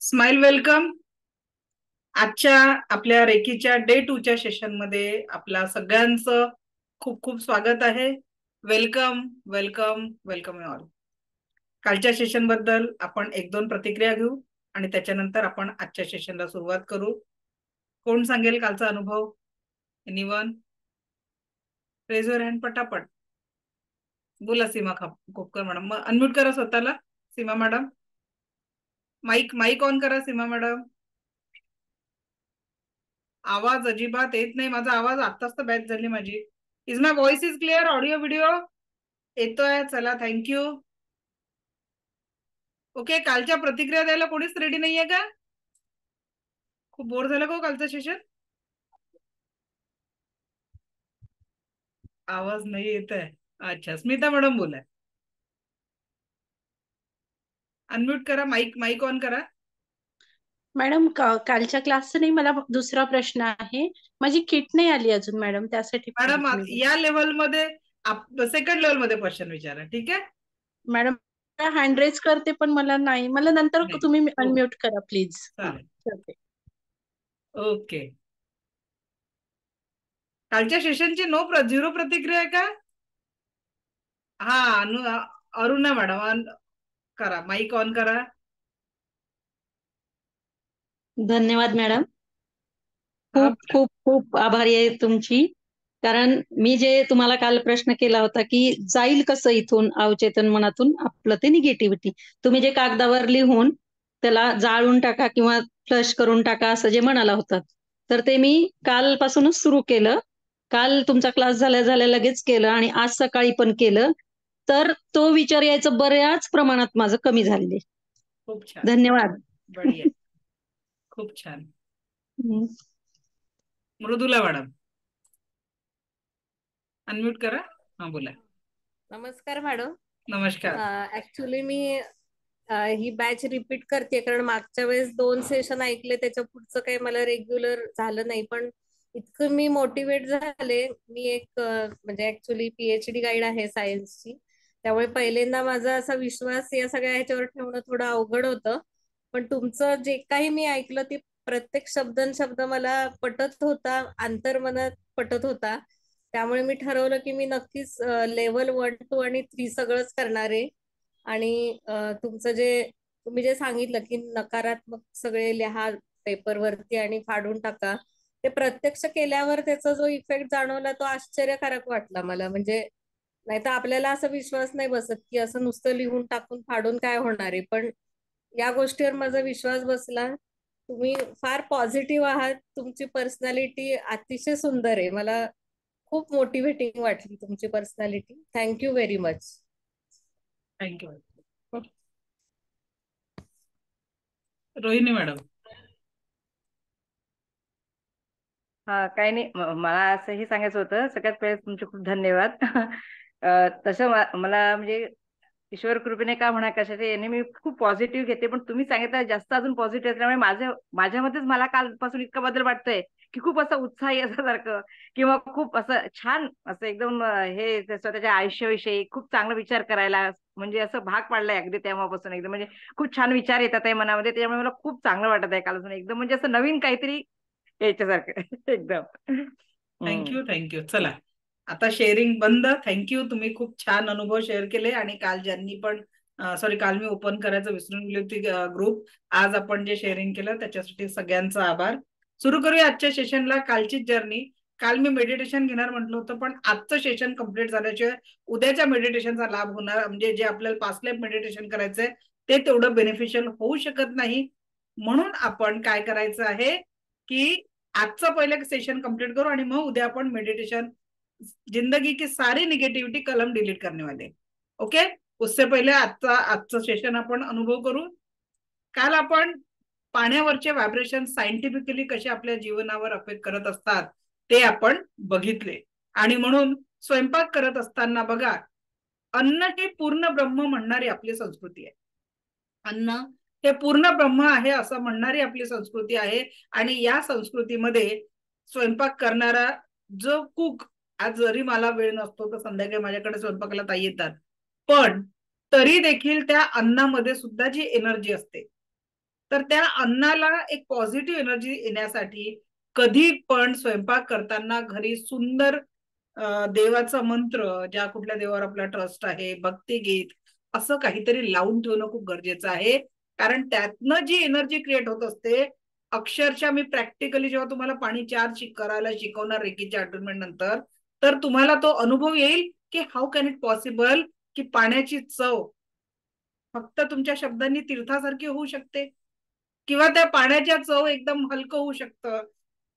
Smile welcome. आजच्या आपल्या रेकीच्या day 2 च्या सेशन मध्ये आपल्या सगळ्यांचं खूप खूप स्वागत आहे. Welcome welcome welcome all. कालच्या सेशन बद्दल आपण एक दोन प्रतिक्रिया घेऊ आणि त्याच्यानंतर आपण आजच्या सेशनला सुरुवात करू. कोण सांगेल कालचा अनुभव? एनीवन? रेज युअर हँड पटापट. बोला सीमा खोपकर मॅडम. मग अनम्यूट करा स्वतःला सीमा मॅडम. माईक माईक ऑन करा सीमा मॅडम. आवाज अजिबात येत नाही. माझा आवाज आताच तर बॅच झाली माझी. Is my voice is clear? Audio video येतोय? चला, थँक्यू. ओके, कालच्या प्रतिक्रिया द्यायला कोणीच रेडी नाहीये का? खूप बोर झालं का हो कालचं सेशन? आवाज नाही येत आहे. अच्छा, स्मिता मॅडम बोला. अनम्यूट करा, माईक माईक ऑन करा. मॅडम कालच्या क्लासचा नाही, मला दुसरा प्रश्न आहे. माझी किट नाही आली अजून मॅडम, त्यासाठी मॅडम मी या लेवलमध्ये सेकंड लेवलमध्ये क्वेश्चन विचारा, ठीक आहे? मॅडम हँड रेज करते पण मला नाही. मला नंतर नाही. तुम्ही हो, अनम्यूट करा प्लीज. चालेल. ओके, कालच्या सेशनची झिरो प्रतिक्रिया आहे का? हा, अरुणा मॅडम करा, माईक ऑन करा. धन्यवाद मॅडम. खूप खूप खूप आभारी आहे तुमची. कारण मी जे तुम्हाला काल प्रश्न केला होता की जाईल कसं इथून अवचेतन मनातून आपलं ते निगेटिव्हिटी, तुम्ही जे कागदावर लिहून त्याला जाळून टाका किंवा फ्लश करून टाका असं जे म्हणाला होता, तर ते मी कालपासूनच सुरू केलं. काल तुमचा क्लास झाल्या झाल्या लगेच केलं आणि आज सकाळी पण केलं. तर तो विचार यायचं बऱ्याच प्रमाणात माझं कमी झालेले. खूप छान, धन्यवाद. बढिया, खूप छान. मृदुला मॅडम अनम्यूट करा. हा, बोला. नमस्कार मॅडम. नमस्कार. ऍक्च्युली मी ही बॅच रिपीट करते कारण मागच्या वेळेस 2 सेशन ऐकले, त्याच्या पुढचं काही मला रेग्युलर झालं नाही. पण इतकं मी मोटिवेट झाले. मी एक म्हणजे ऍक्च्युली पीएचडी गाईड आहे सायन्सची, त्यामुळे पहिल्यांदा माझा असा विश्वास या सगळ्या ह्याच्यावर ठेवणं थोडं अवघड होतं. पण तुमचं जे काही मी ऐकलं ते प्रत्येक शब्द मला पटत होता, अंतर्मनात पटत होता. त्यामुळे मी ठरवलं की मी नक्कीच लेवल 1, 2 आणि 3 सगळंच करणार आहे. आणि तुमचं तुम्ही जे सांगितलं की नकारात्मक सगळे लिहा पेपरवरती आणि फाडून टाका, ते प्रत्यक्ष केल्यावर त्याचा जो इफेक्ट जाणवला तो आश्चर्यकारक वाटला मला. म्हणजे नाही तर आपल्याला असा विश्वास नाही बसत की असं नुसतं लिहून टाकून फाडून काय होणार आहे. पण या गोष्टीवर माझा विश्वास बसला. तुम्ही फार पॉझिटिव्ह आहात. तुमची पर्सनॅलिटी अतिशय सुंदर आहे. मला खूप मोटिवेटिंग वाटली तुमची personality. Thank you very much. Thank you. Rohini madam. हा, काही नाही, मला असंही सांगायचं होतं. सगळ्यात पहिले तुमचे खूप धन्यवाद. तसं मला म्हणजे ईश्वर कृपेने का म्हणा कशाचे याने मी खूप पॉझिटिव्ह घेते, पण तुम्ही सांगितलं जास्त अजून पॉझिटिव्ह असल्यामुळे माझ्यामध्येच मला कालपासून इतका बदल वाटतोय की खूप असं उत्साही असल्यासारखं किंवा खूप असं छान असं एकदम हे स्वतःच्या आयुष्याविषयी खूप चांगला विचार करायला म्हणजे असं भाग पाडलाय अगदी तेव्हापासून. एकदम म्हणजे खूप छान विचार येतात आहे मनामध्ये, त्याच्यामुळे मला खूप चांगलं वाटत आहे कालपासून. एकदम म्हणजे असं नवीन काहीतरी याच्यासारखं एकदम. थँक्यू. चला, आता शेअरिंग बंद. थँक्यू, तुम्ही खूप छान अनुभव शेअर केले. आणि काल ज्यांनी पण काल मी ओपन करायचं विसरून गेली होती ग्रुप, आज आपण जे शेअरिंग केलं त्याच्यासाठी सगळ्यांचा आभार. सुरू करूया आजच्या सेशनला. कालचीच जर्नी. काल मी मेडिटेशन घेणार म्हटलं होतं, पण आजचं सेशन कम्प्लीट झाल्याशिवाय उद्याच्या मेडिटेशनचा लाभ होणार, म्हणजे जे आपल्याला पास्ट लाईफ मेडिटेशन करायचंय ते तेवढं बेनिफिशियल होऊ शकत नाही. म्हणून आपण काय करायचं आहे की आजचं पहिलं सेशन कंप्लीट करू आणि मग उद्या आपण मेडिटेशन, जिंदगी की सारी निगेटिविटी कलम डिलीट करने वाले. ओके, उससे पहिले आजचं सेशन आपण अनुभव करू. काल आपण पाण्यावरचे व्हायब्रेशन सायंटिफिकली कसे आपल्या जीवनावर अफेक्ट करत असतात ते आपण बघितले. आणि म्हणून स्वयंपाक करत असताना बघा, अन्न हे पूर्ण ब्रह्म म्हणणारी आपली संस्कृती आहे. अन्न हे पूर्ण ब्रह्म आहे असं म्हणणारी आपली संस्कृती आहे. आणि या संस्कृतीमध्ये स्वयंपाक करणारा जो कुक, आज जरी मला वेळ नसतो तर संध्याकाळी माझ्याकडे स्वयंपाकाला ताई येतात, पण तरी देखील त्या अन्नामध्ये सुद्धा जी एनर्जी असते तर त्या अन्नाला एक पॉझिटिव्ह एनर्जी येण्यासाठी कधी पण स्वयंपाक करताना घरी सुंदर देवाचा मंत्र, ज्या कुठल्या देवावर आपला ट्रस्ट आहे, भक्तिगीत असं काहीतरी लावून ठेवणं खूप गरजेचं आहे. कारण त्यातनं जी एनर्जी क्रिएट होत असते, अक्षरशः मी प्रॅक्टिकली जेव्हा तुम्हाला पाणी चार्ज करायला शिकवणार रेकीच्या अटेन्मेंट नंतर, तर तुम्हाला तो अनुभव येईल की हाऊ कॅन इट पॉसिबल की पाण्याची चव फक्त तुमच्या शब्दांनी तीर्थासारखी होऊ शकते, किंवा त्या पाण्याच्या चव एकदम हलकं होऊ शकतं.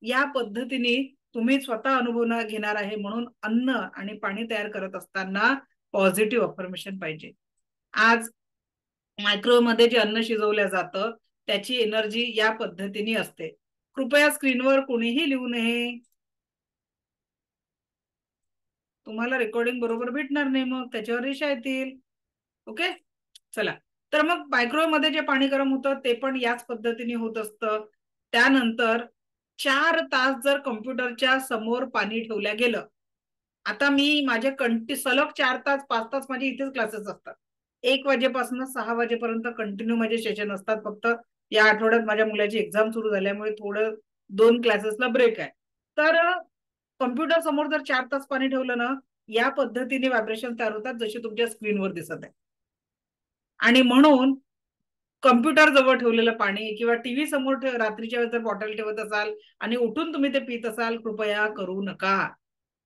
या पद्धतीने तुम्ही स्वतः अनुभव घेणार आहे. म्हणून अन्न आणि पाणी तयार करत असताना पॉझिटिव्ह अफर्मेशन पाहिजे. आज मायक्रोवेव्ह मध्ये जे अन्न शिजवलं जातं त्याची एनर्जी या पद्धतीने असते. कृपया स्क्रीनवर कोणीही लिहू नये, तुम्हाला रेकॉर्डिंग बरोबर भेटणार नाही, मग त्याच्यावर रेषा येतील. ओके, चला. तर मग मायक्रोवेव्ह मध्ये जे पाणी गरम होतं ते पण याच पद्धतीने होत असतं. त्यानंतर 4 तास जर कम्प्युटरच्या समोर पाणी ठेवल्या गेलं, आता मी माझे सलग 4 तास 5 तास माझे इथेच क्लासेस असतात. 1 वाजेपासून 6 वाजेपर्यंत कंटिन्यू माझे सेशन असतात. फक्त या आठवड्यात माझ्या मुलाची एक्झाम सुरू झाल्यामुळे थोडं 2 क्लासेसला ब्रेक आहे. तर कम्प्युटर समोर जर 4 तास पाणी ठेवलं ना, या पद्धतीने व्हायब्रेशन तयार होतात जसे तुमच्या स्क्रीनवर दिसत आहे. आणि म्हणून कम्प्युटर जवळ ठेवलेलं पाणी किंवा टीव्ही समोर रात्रीच्या वेळेस जर बॉटल ठेवत असाल आणि उठून तुम्ही ते पित असाल, कृपया करू नका.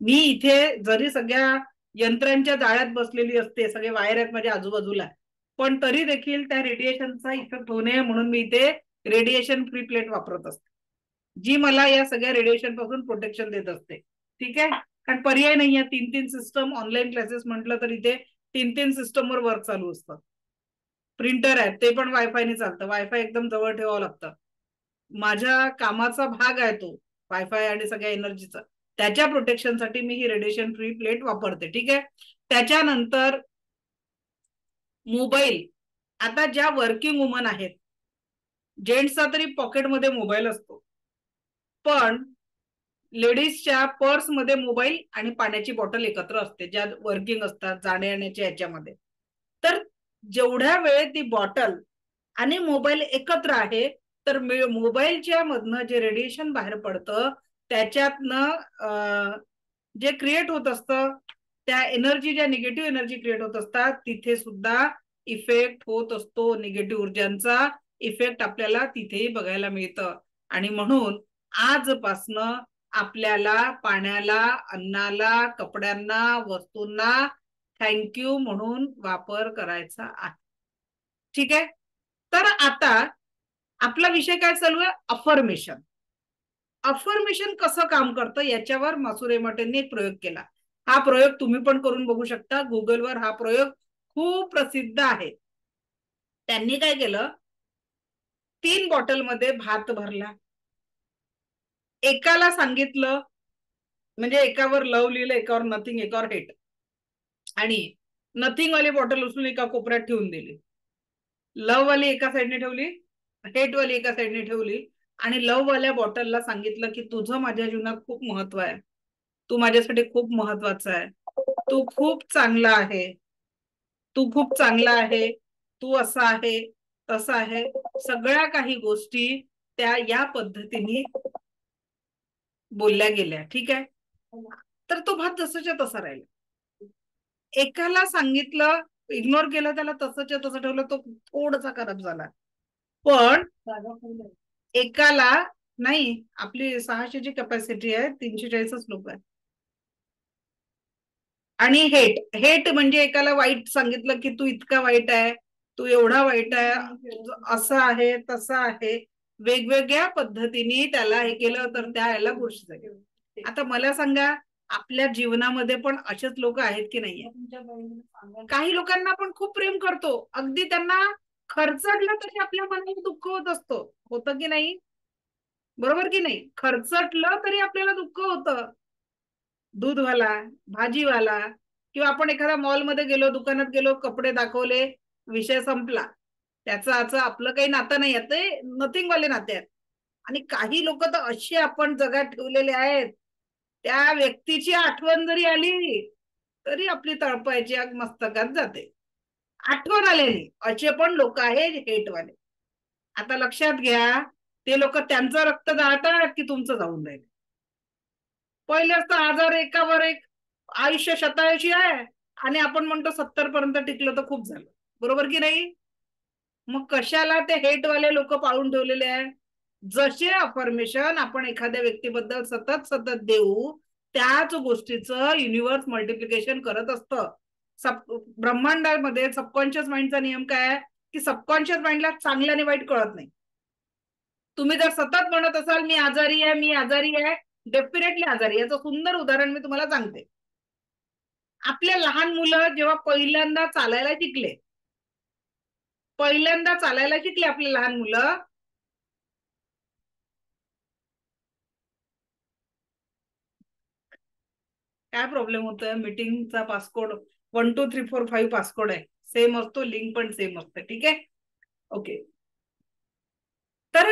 मी इथे जरी सगळ्या यंत्रांच्या जाळ्यात बसलेली असते, सगळे वायर आहेत माझ्या आजूबाजूला, पण तरी देखील त्या रेडिएशनचा इफेक्ट होऊ नये म्हणून मी इथे रेडिएशन फ्री प्लेट वापरत असते, जी मला या सगळ्या रेडिएशन पासून प्रोटेक्शन देत असते. ठीक आहे, कारण पर्याय नाहीये. 3 सिस्टम ऑनलाईन क्लासेस म्हटलं तर इथे 3 सिस्टमवर वर्क चालू असतं. प्रिंटर आहे ते पण वायफायने चालतं, वायफाय एकदम जवळ ठेवावं लागतं. माझ्या कामाचा भाग आहे तो वायफाय आणि सगळ्या एनर्जीचा. त्याच्या प्रोटेक्शनसाठी मी ही रेडिएशन फ्री प्लेट वापरते. ठीक आहे, त्याच्यानंतर मोबाईल. आता ज्या वर्किंग वुमन आहेत, जेंट्सचा तरी पॉकेटमध्ये मोबाईल असतो, पण लेडीजच्या पर्समध्ये मोबाईल आणि पाण्याची बॉटल एकत्र असते, ज्या वर्किंग असतात जाण्या येण्याच्या याच्यामध्ये. तर जेवढ्या वेळ ती बॉटल आणि मोबाईल एकत्र आहे, तर मोबाईलच्या मधनं जे रेडिएशन बाहेर पडतं त्याच्यातनं जे क्रिएट होत असतं, त्या एनर्जी, ज्या निगेटिव्ह एनर्जी क्रिएट होत असतात, तिथे सुद्धा इफेक्ट होत असतो. निगेटिव्ह ऊर्जांचा इफेक्ट आपल्याला तिथेही बघायला मिळतं. आणि म्हणून आजपासनं आपल्याला पाण्याला, अन्नाला, कपड्यांना, वस्तूंना थँक्यू म्हणून वापर करायचा आहे. ठीक आहे, तर आता आपला विषय काय चालू आहे? अफर्मेशन. अफर्मेशन कसं काम करतं याच्यावर मासुरे मटेंनी एक प्रयोग केला. हा प्रयोग तुम्ही पण करून बघू शकता. गुगलवर हा प्रयोग खूप प्रसिद्ध आहे. त्यांनी काय केलं, 3 बॉटलमध्ये भात भरला. एकाला सांगितलं, म्हणजे एकावर लव लिहिलं, एकावर नथिंग, एकावर हेट, आणि नथिंग वाली बॉटल उचलून एका कोपऱ्यात ठेवून दिली. लव वाली एका साईडने ठेवली, हेट वाली एका साईडने ठेवली, आणि लव वाल्या बॉटलला सांगितलं की तुझं माझ्या जीवनात खूप महत्व आहे, तू माझ्यासाठी खूप महत्वाचा आहे, तू खूप चांगला आहे, तू खूप चांगला आहे, तू असा आहे, तसा आहे. सगळ्या काही गोष्टी त्या या पद्धतीने बोलल्या गेल्या. ठीक आहे, तर तो भात जसाच्या तसा राहिला. एकाला सांगितलं, इग्नोर केलं, त्याला तसंच्या तसं ठेवलं, तो थोडासा खराब झाला. पण एकाला नाही, आपली 600ची कॅपॅसिटी आहे, 340 लोक आहे. आणि हेट, हेट म्हणजे एकाला वाईट सांगितलं की तू इतका वाईट आहे, तू एवढा वाईट आहे, असं आहे, तसं आहे. वेगवेगळ्या पद्धतीने त्याला हे केलं, तर त्याला गोष्ट झाली. आता मला सांगा, आपल्या जीवनामध्ये पण असेच लोक आहेत की नाहीये? काही लोकांना आपण खूप प्रेम करतो, अगदी त्यांना खर्चटलं तरी आपल्या मनाला दुःख होत असतो, होतं की नाही? बरोबर की नाही? खर्चटलं तरी आपल्याला दुःख होतं. दूधवाला, भाजीवाला, किंवा आपण एखाद्या मॉलमध्ये गेलो, दुकानात गेलो, कपडे दाखवले, विषय संपला. त्याचं आपलं काही नातं नाही, ते नथिंग वाले नाते आहेत. आणि काही लोक तर असे आपण जगात ठेवलेले आहेत, त्या व्यक्तीची आठवण जरी आली तरी आपली तळपायची आग मस्तकात जाते. आठवण आलेली असे पण लोक आहेत हेटवाले. आता लक्षात घ्या, ते लोक त्यांचं रक्त जाळतात की तुमचं जाऊन राहील. पहिले असतं आजार एकावर एक, आयुष्य शतायुषी आहे आणि आपण म्हणतो 70 पर्यंत टिकलं तर खूप झालं. बरोबर की नाही? मग कशाला ते हेटवाले लोक पाळून ठेवलेले आहे? जसे अफर्मेशन आपण एखाद्या व्यक्तीबद्दल सतत सतत देऊ, त्याच गोष्टीचं युनिव्हर्स मल्टिप्लिकेशन करत असतं. ब्रह्मांडामध्ये सबकॉन्शियस माइंडचा नियम काय आहे की सबकॉन्शियस माइंडला चांगलं आणि वाईट कळत नाही. तुम्ही जर सतत म्हणत असाल मी आजारी आहे, मी आजारी आहे, डेफिनेटली आजारी. याचं सुंदर उदाहरण मी तुम्हाला सांगते. आपले लहान मुलं जेव्हा पहिल्यांदा चालायला शिकले आपले लहान मुलं, काय प्रॉब्लेम होतोय? मीटिंगचा पासकोड 1 2 3 4 5 पासकोड आहे, सेम असतो, लिंक पण सेम असते. ठीक आहे, ओके. तर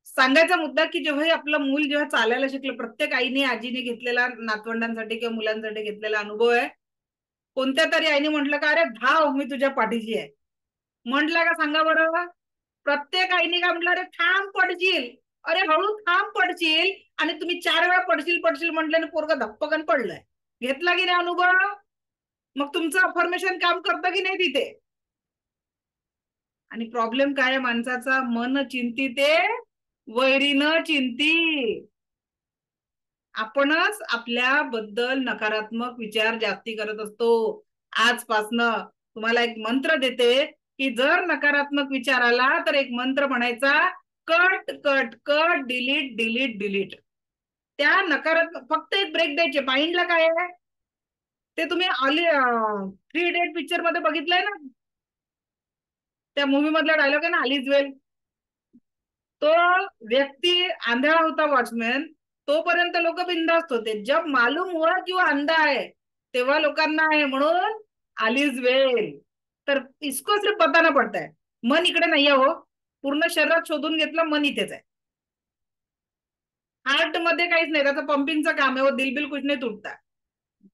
सांगायचा मुद्दा की जेव्हा आपलं मूल जेव्हा चालायला शिकलं, प्रत्येक आईने आजीने घेतलेला नातवंडांसाठी किंवा मुलांसाठी घेतलेला अनुभव आहे. कोणत्या तरी आईने म्हटलं का अरे धाव, मी तुझ्या पाठीशी आहे. म्हटलं का सांगा बरं? प्रत्येक आईने का म्हटलं अरे थांब पडशील, अरे हळू थांब पडशील, आणि तुम्ही 4 वेळा पडशील म्हटल्याने पोरगा धप्पकन पडलाय. घेतला की नाही अनुभव? मग तुमचं अफर्मेशन काम करतं की नाही तिथे? आणि प्रॉब्लेम काय आहे माणसाचा? मन चिंतिते वैरी न चिंती. आपणच आपल्याबद्दल नकारात्मक विचार जास्ती करत असतो. आजपासनं तुम्हाला एक मंत्र देते की जर नकारात्मक विचार आला तर एक मंत्र म्हणायचा, cut cut cut, delete delete delete. त्या नकारात्मक फक्त एक ब्रेक द्यायचे. माइंडला काय आहे ते तुम्ही 3 इडियट पिक्चर मध्ये बघितलंय ना, त्या मूवी मधला डायलॉग आहे ना, ऑल इज वेल. तो व्यक्ती आंधळा होता, वॉचमॅन, तोपर्यंत लोक बिंदास्त होते. जब मालूम हुआ की वो अंधा है, तेव्हा लोकांना आहे म्हणून ऑल इज वेल. तर इसको सिर्फ बताना पडता है, मन इकडे नाहीये हो. पूर्ण शरीरात शोधून घेतलं, मन इथेच आहे. हार्ट मध्ये काहीच नाही, त्याचं पंपिंगचं काम आहे. वो दिल बिल कुछ नाही तुटता,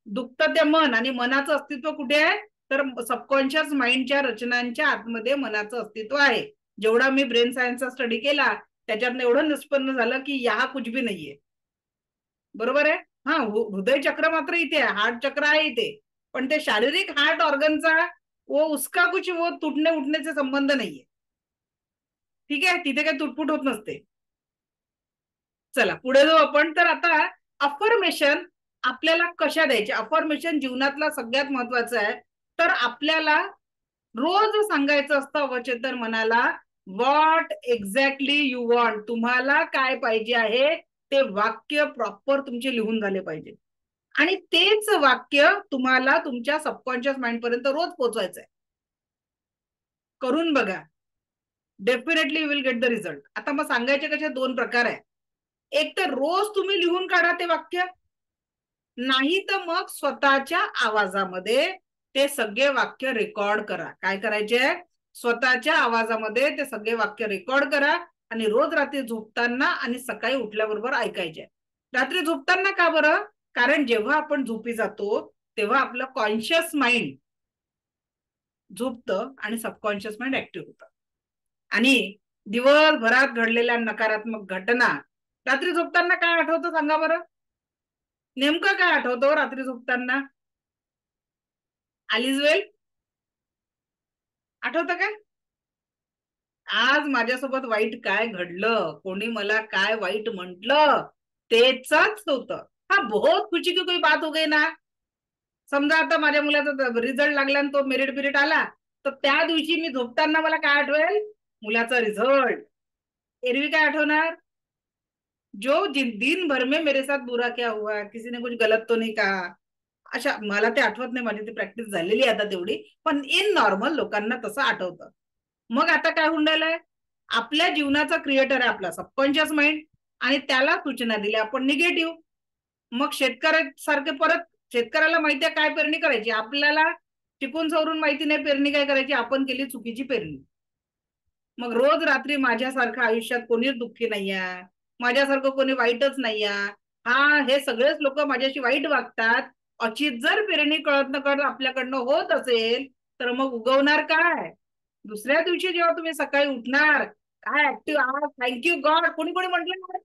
दुखतं ते मन. आणि मनाचं अस्तित्व कुठे आहे? तर सबकॉन्शियस माइंडच्या रचनांच्या आतमध्ये मनाचं अस्तित्व आहे. जेवढा मी ब्रेन सायन्सचा स्टडी केला त्याच्यातनं एवढं निष्पन्न झालं की यहा कुछ भी नाहीये. बरोबर आहे? हा, हृदय चक्र मात्र इथे आहे, हार्ट चक्र आहे इथे, पण ते शारीरिक हार्ट ऑर्गनचा वो उसका कुछ वो तुटणे उठण्याचे संबंध नाहीये. ठीक आहे, तिथे काही तुटपुट होत नसते. चला पुढे जाऊ आपण. तर आता अफर्मेशन आपल्याला कशा द्यायचे? अफर्मेशन जीवनातला सगळ्यात महत्वाचं आहे. तर आपल्याला रोज सांगायचं असतं अवचेतन मनाला, व्हॉट एक्झॅक्टली यू वॉन्ट. तुम्हाला काय पाहिजे आहे ते वाक्य प्रॉपर तुमचे लिहून झाले पाहिजे, आणि तेच वाक्य तुम्हाला तुमच्या सबकॉन्शियस माइंड पर्यंत रोज पोहोचवायचं आहे. करून बघा, definitely you will get the result. आता मग सांगायचे कसे 2 प्रकार आहे. एक तर रोज तुम्ही लिहून काढा ते वाक्य, नाही तर मग स्वतःच्या आवाजामध्ये ते सगळे वाक्य रेकॉर्ड करा. काय करायचे? स्वतःच्या आवाजामध्ये ते सगळे वाक्य रेकॉर्ड करा आणि रोज रात्री झोपताना आणि सकाळी उठल्याबरोबर ऐकायचे. रात्री झोपताना का बरं? कारण जेव्हा आपण झोपी जातो तेव्हा आपलं कॉन्शियस माइंड झोपतं आणि सबकॉन्शियस माइंड ऍक्टिव्ह होतं, आणि दिवसभरात घडलेल्या नकारात्मक घटना रात्री झोपताना काय आठवतं सांगा बरं? नेमकं काय आठवतं रात्री झोपताना? ऑल इज वेल आठवतं काय? आज माझ्यासोबत वाईट काय घडलं, कोणी मला काय वाईट म्हटलं, तेच होतं. हा, बहुत खुशी की कोई बात हो गई ना. समजा आता माझ्या मुलाचा रिझल्ट लागला आणि तो मेरिट पिरियड आला, तर त्या दिवशी मी झोपताना मला काय आठवेल? मुलाचा रिझल्ट. एरवी काय आठवणार? जो दिन भर में मेरे साथ बुरा क्या हुआ, किसी ने कुछ गलत तो नहीं कहा, अशा. मला ते आठवत नाही, माझी ती प्रॅक्टिस झालेली आता तेवढी, पण इन नॉर्मल लोकांना तसं आठवतं. मग आता काय होऊन राहिलंय? आपल्या जीवनाचा क्रिएटर आहे आपला सबकॉन्शियस माइंड, आणि त्याला सूचना दिल्या आपण निगेटिव्ह. मग शेतकऱ्यासारखे परत शेतकऱ्याला माहिती आहे काय पेरणी करायची, आपल्याला टिकून सवरून माहिती नाही पेरणी काय करायची, आपण केली चुकीची पेरणी. मग रोज रात्री माझ्यासारखं आयुष्यात कोणीच दुःखी नाहीये, माझ्यासारखं कोणी वाईटच नाहीये, हा, हे सगळेच लोक माझ्याशी वाईट वागतात, अशी जर पेरणी कळत न कळत आपल्याकडनं होत असेल तर मग उगवणार काय? दुसऱ्या दिवशी जेव्हा तुम्ही सकाळी उठणार, काय ऍक्टिव्ह आहात, थँक्यू गॉड. कोणी कोणी म्हटलं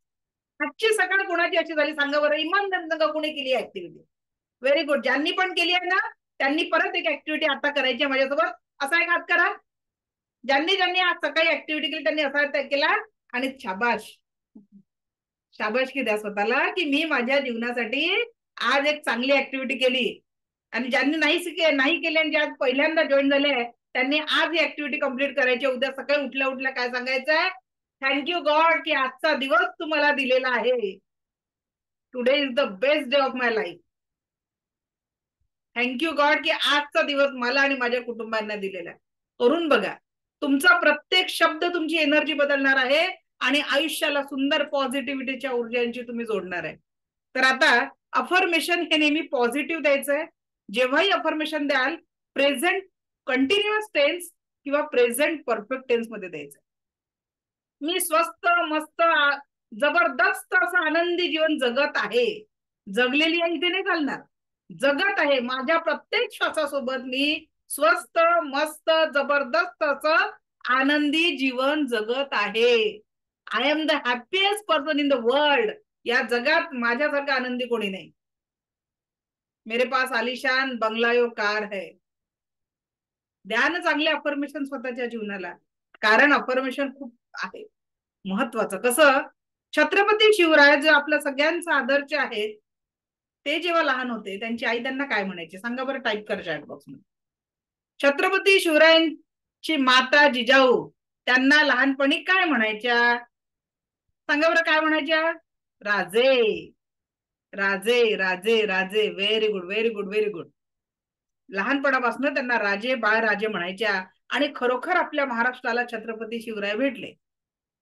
आजची सकाळ कोणाची अशी झाली सांगा बरं, इमानदार सांगा कोणी केली ऍक्टिव्हिटी. Very good. ज्यांनी पण केली आहे ना त्यांनी परत एक ऍक्टिव्हिटी आता करायची आहे माझ्यासोबत. असा एक हात करा. ज्यांनी ज्यांनी आज सकाळी ऍक्टिव्हिटी केली त्यांनी असा हात केला आणि शाबाश, शाबासकी द्या स्वतःला की मी माझ्या जीवनासाठी आज एक चांगली ऍक्टिव्हिटी केली. आणि ज्यांनी नाही केली आणि ज्या पहिल्यांदा जॉईन झाले त्यांनी आज ही ऍक्टिव्हिटी कम्प्लीट करायची. उद्या सकाळी उठल्या उठल्या काय सांगायचंय, थँक्यू गॉड की आजचा दिवस तुम्हाला दिलेला आहे. Today is the best day of my life. Thank you God की आजचा दिवस मला आणि माझ्या कुटुंबांना दिलेला आहे. करून बघा. तुमचा प्रत्येक शब्द तुमची एनर्जी बदलणार आहे आणि आयुष्याला सुंदर पॉझिटिव्हिटीच्या ऊर्जांची तुम्ही जोडणार आहे. तर आता अफर्मेशन हे नेहमी पॉझिटिव्ह द्यायचंय. जेव्हाही अफर्मेशन द्याल प्रेझेंट कंटिन्युअस टेन्स किंवा प्रेझेंट परफेक्ट टेन्स मध्ये द्यायचं. मी स्वस्त मस्त जबरदस्त असं आनंदी जीवन जगत आहे. जगलेली आहे इथे नाही चालणार, जगत आहे. माझ्या प्रत्येक श्वासासोबत मी स्वस्त मस्त जबरदस्त असं आनंदी जीवन जगत आहे. I am the happiest person in the world. या जगात माझ्यासारखा आनंदी कोणी नाही. मेरे पास आलिशान बंगलायो कार है. द्या ना चांगले अफर्मेशन स्वतःच्या जीवनाला, कारण अफर्मेशन खूप आहे महत्वाचं. कसं छत्रपती शिवराय जे आपल्या सगळ्यांचा आदर्श आहेत, ते जेव्हा लहान होते त्यांची आई त्यांना काय म्हणायची सांगा बरं, टाईप करा चॅट बॉक्स मध्ये. छत्रपती शिवरायांची माता जिजाऊ त्यांना लहानपणी काय म्हणायच्या सांगा बरं, काय म्हणायच्या? राजे राजे राजे राजे. Very good very good very good. लहानपणापासून त्यांना राजे बाळराजे म्हणायच्या. आणि खरोखर आपल्या महाराष्ट्राला छत्रपती शिवराय भेटले.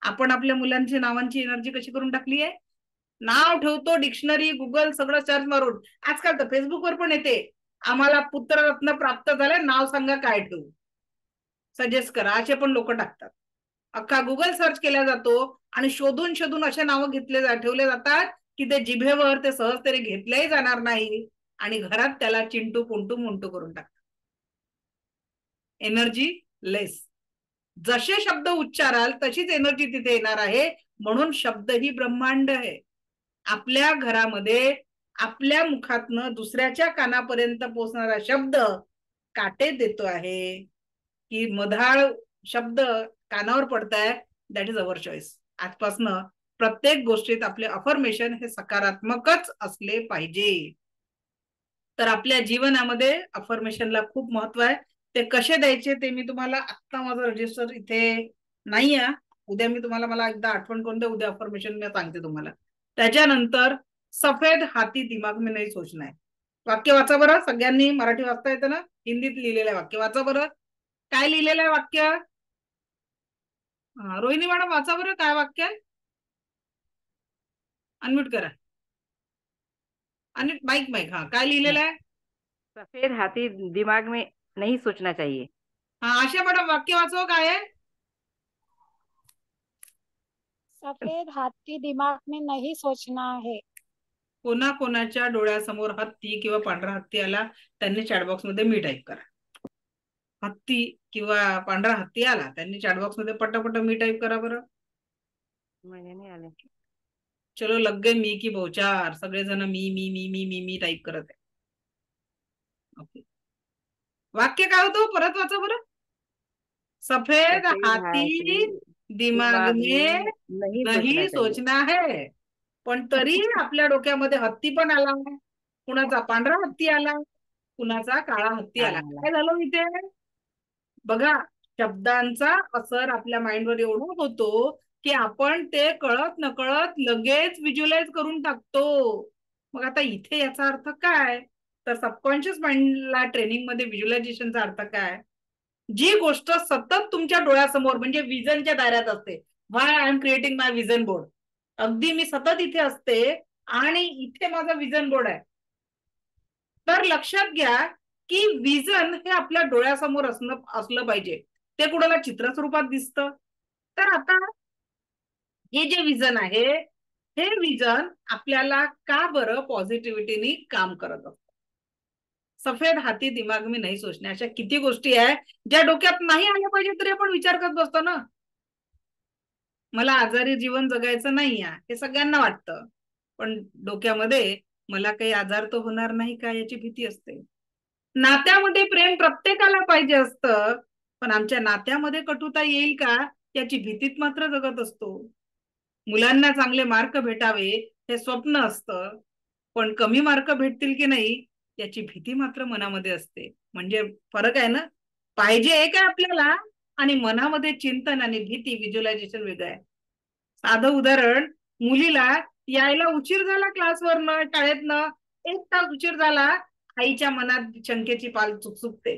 आपण आपल्या मुलांची नावांची एनर्जी कशी करून टाकली आहे, नाव ठेवतो डिक्शनरी गुगल सगळं सर्च मारून. आजकाल तर फेसबुकवर पण येते, आम्हाला पुत्ररत्न प्राप्त झाले, नाव सांगा काय ठेवू, सजेस्ट करा, असे पण लोक टाकतात. अख्खा गुगल सर्च केला जातो आणि शोधून शोधून असे नाव ठेवले जातात की ते जिभेवर ते सहजतेने घेतलेही जाणार नाही आणि घरात त्याला चिंटू पुंटू मुंटू करून टाकतात. एनर्जी लेस. जसे शब्द उच्चाराल तशीच एनर्जी तिथे येणार आहे. म्हणून शब्द ही ब्रह्मांड आहे. आपल्या घरामध्ये आपल्या मुखातनं दुसऱ्याच्या कानापर्यंत पोहोचणारा शब्द काटे देतो आहे की मधाळ शब्द कानावर पडताय, दॅट इज अवर चॉईस. आजपासनं प्रत्येक गोष्टीत आपले अफर्मेशन हे सकारात्मकच असले पाहिजे. तर आपल्या जीवनामध्ये अफर्मेशनला खूप महत्व आहे. ते कसे द्यायचे ते मी तुम्हाला आत्ता माझं रजिस्टर इथे नाही आहे, उद्या मी तुम्हाला मला एकदा आठवण करून दे, उद्या अफर्मेशन मी सांगते तुम्हाला. त्याच्यानंतर सफेद हाती दिमाग में नाही सोचना है. वाक्य वाचा बरं सगळ्यांनी. मराठी वाचता येतं ना, हिंदीत लिहिलेलं आहे वाक्य वाचा बरं. काय लिहिलेलं आहे वाक्य? रोहिणी मॅडम वाचा बरं, काय वाक्य? अनम्यूट करा आणि माईक. हा काय लिहिलेलं आहे? सफेद हाथी दिमाग में नहीं सोचना चाहिए. हा आशा मॅडम वाक्य वाचव, काय आहे? सफेद हाथी दिमाग में नहीं सोचना है. कोणाच्या डोळ्यासमोर हत्ती किंवा पांढरा हत्ती आला त्यांनी चॅटबॉक्स मध्ये मी टाईप करा. हत्ती किंवा पांढरा हत्ती आला त्यांनी चॅटबॉक्स मध्ये पटापट मी टाईप करा बरं. म्हणजे नाही आले. चलो लग गए मी की बहुचार. सगळेजण मी मी मी मी मी मी टाईप करत आहे. ओके, वाक्य काय होतं परत वाचा बरं. सफेद हाथी दिमाग में नहीं सोचना है. पण तरी आपल्या डोक्यामध्ये हत्ती पण आला, कुणाचा पांढरा हत्ती आला, कुणाचा काळा हत्ती आला. काय झालं इथे बघा, शब्दांचा असर आपल्या माइंडवर एवढा होतो की आपण ते कळत नकळत लगेच व्हिज्युअलाइज करून टाकतो. मग आता इथे याचा अर्थ काय, तर सबकॉन्शियस माइंडला ट्रेनिंग मध्ये व्हिज्युअलायझेशनचा अर्थ काय, जी गोष्ट सतत तुमच्या डोळ्यासमोर म्हणजे विजनच्या दाऱ्यात असते. Why I am creating my vision board. अगदी मी सतत इथे असते आणि इथे माझा विजन बोर्ड आहे. तर लक्षात घ्या की विजन हे आपल्या डोळ्यासमोर असलं पाहिजे. ते कुणाला चित्र स्वरूपात दिसतं. तर आता हे जे विजन आहे, हे विजन आपल्याला का बरं पॉझिटिव्हिटीनी काम करत असतं सफेद हाती दिमाग में नाही सोचणे, अशा किती गोष्टी आहे ज्या डोक्यात नाही आल्या पाहिजे तरी आपण विचार करत बसतो ना. मला आजारी जीवन जगायचं नाही हे सगळ्यांना वाटतं, पण डोक्यामध्ये मला काही आजार तर होणार नाही का याची भीती असते. नात्यामध्ये प्रेम प्रत्येकाला पाहिजे असतं, पण आमच्या नात्यामध्ये कटुता येईल का याची भीतीत मात्र जगत असतो. मुलांना चांगले मार्क भेटावे हे स्वप्न असतं, पण कमी मार्क भेटतील की नाही याची भीती मात्र मनामध्ये असते. म्हणजे फरक आहे ना. पाहिजे एक आहे आपल्याला आणि मनामध्ये चिंतन आणि भीती, व्हिज्युअलायझेशन वेगळं आहे. साधं उदाहरण, मुलीला यायला उशीर झाला क्लासवरनं, शाळेतनं 1 तास उशीर झाला, आईच्या मनात शंकेची पाल चुकचुकते.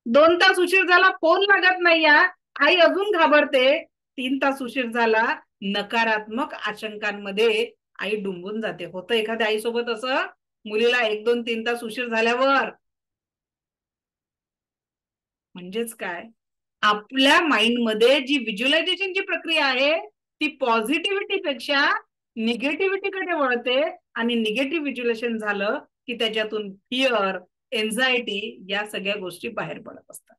2 तास उशीर झाला, फोन लागत नाही, आई अजून घाबरते. 3 तास उशीर झाला, नकारात्मक आशंकांमध्ये आई डुंबून जाते. होतं एखाद्या आईसोबत असं, मुलीला 1, 2, 3 तास उशीर झाल्यावर. म्हणजेच काय, आपल्या माइंडमध्ये जी व्हिज्युअलायझेशनची प्रक्रिया आहे ती पॉझिटिव्हिटीपेक्षा निगेटिव्हिटीकडे वळते, आणि निगेटिव्ह व्हिज्युअलायझेशन झालं की त्याच्यातून फिअर, एन्झायटी या सगळ्या गोष्टी बाहेर पडत असतात.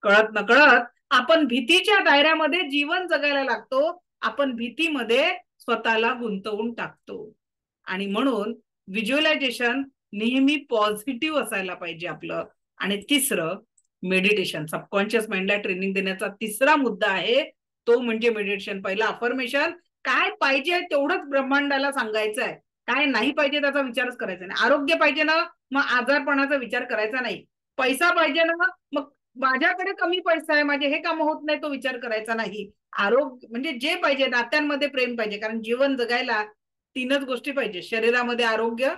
कळत नकळत आपण भीतीच्या दायऱ्यामध्ये जीवन जगायला लागतो, आपण भीतीमध्ये स्वतःला गुंतवून टाकतो. आणि म्हणून व्हिज्युअलायझेशन नेहमी पॉझिटिव्ह असायला पाहिजे आपलं. आणि तिसरं, मेडिटेशन. सबकॉन्शियस माइंडला ट्रेनिंग देण्याचा तिसरा मुद्दा आहे तो म्हणजे मेडिटेशन. पहिला अफर्मेशन, काय पाहिजे तेवढंच ब्रह्मांडाला सांगायचं आहे, काय नाही पाहिजे त्याचा विचारच करायचा नाही. आरोग्य पाहिजे ना, मग आजारपणाचा विचार करायचा नाही. पैसा पाहिजे ना, मग माझ्याकडे कमी पैसा आहे, माझे हे काम होत नाही, तो विचार करायचा नाही. आरोग्य म्हणजे जे पाहिजे, नात्यांमध्ये प्रेम पाहिजे, कारण जीवन जगायला 3च गोष्टी पाहिजे. शरीरामध्ये आरोग्य,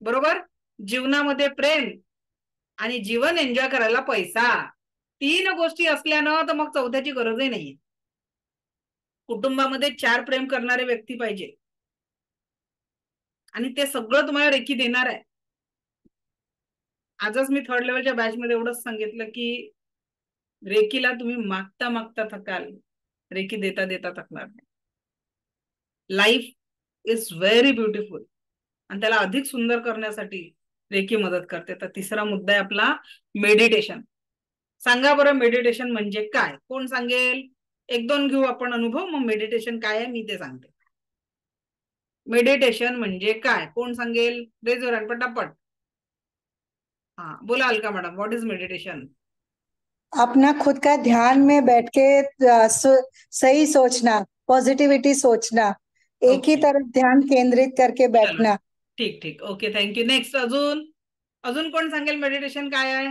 बरोबर, जीवनामध्ये प्रेम, आणि जीवन एन्जॉय करायला पैसा. 3 गोष्टी असल्यानं तर मग 4थ्याची गरजही नाहीये. कुटुंबामध्ये 4 प्रेम करणारे व्यक्ती पाहिजे, आणि ते सगळं तुम्हाला रेकी देणार आहे. आजच मी 3rd लेवलच्या बॅच मध्ये एवढंच सांगितलं की रेकीला तुम्ही मागता मागता थकाल, रेकी देता देता थकणार नाही. लाईफ इज व्हेरी ब्युटिफुल, आणि त्याला अधिक सुंदर करण्यासाठी रेकी मदत करते. तर तिसरा मुद्दा आहे आपला मेडिटेशन. सांगा बरं, मेडिटेशन म्हणजे काय? कोण सांगेल? 1-2 घेऊ आपण अनुभव, मग मेडिटेशन काय आहे मी ते सांगते. मेडिटेशन म्हणजे काय कोण सांगेल? रेज युअर हँड पटापट. हाँ बोला Alka madam, what is meditation? अपना खुद का ध्यान में बैठ के सही सोचना, पॉजिटिविटी सोचना, एक ही तरफ ध्यान केंद्रित करके बैठना. ठीक ठीक, ओके, थँक्यू. नेक्स्ट, अजून कोण सांगेल मेडिटेशन काय आहे?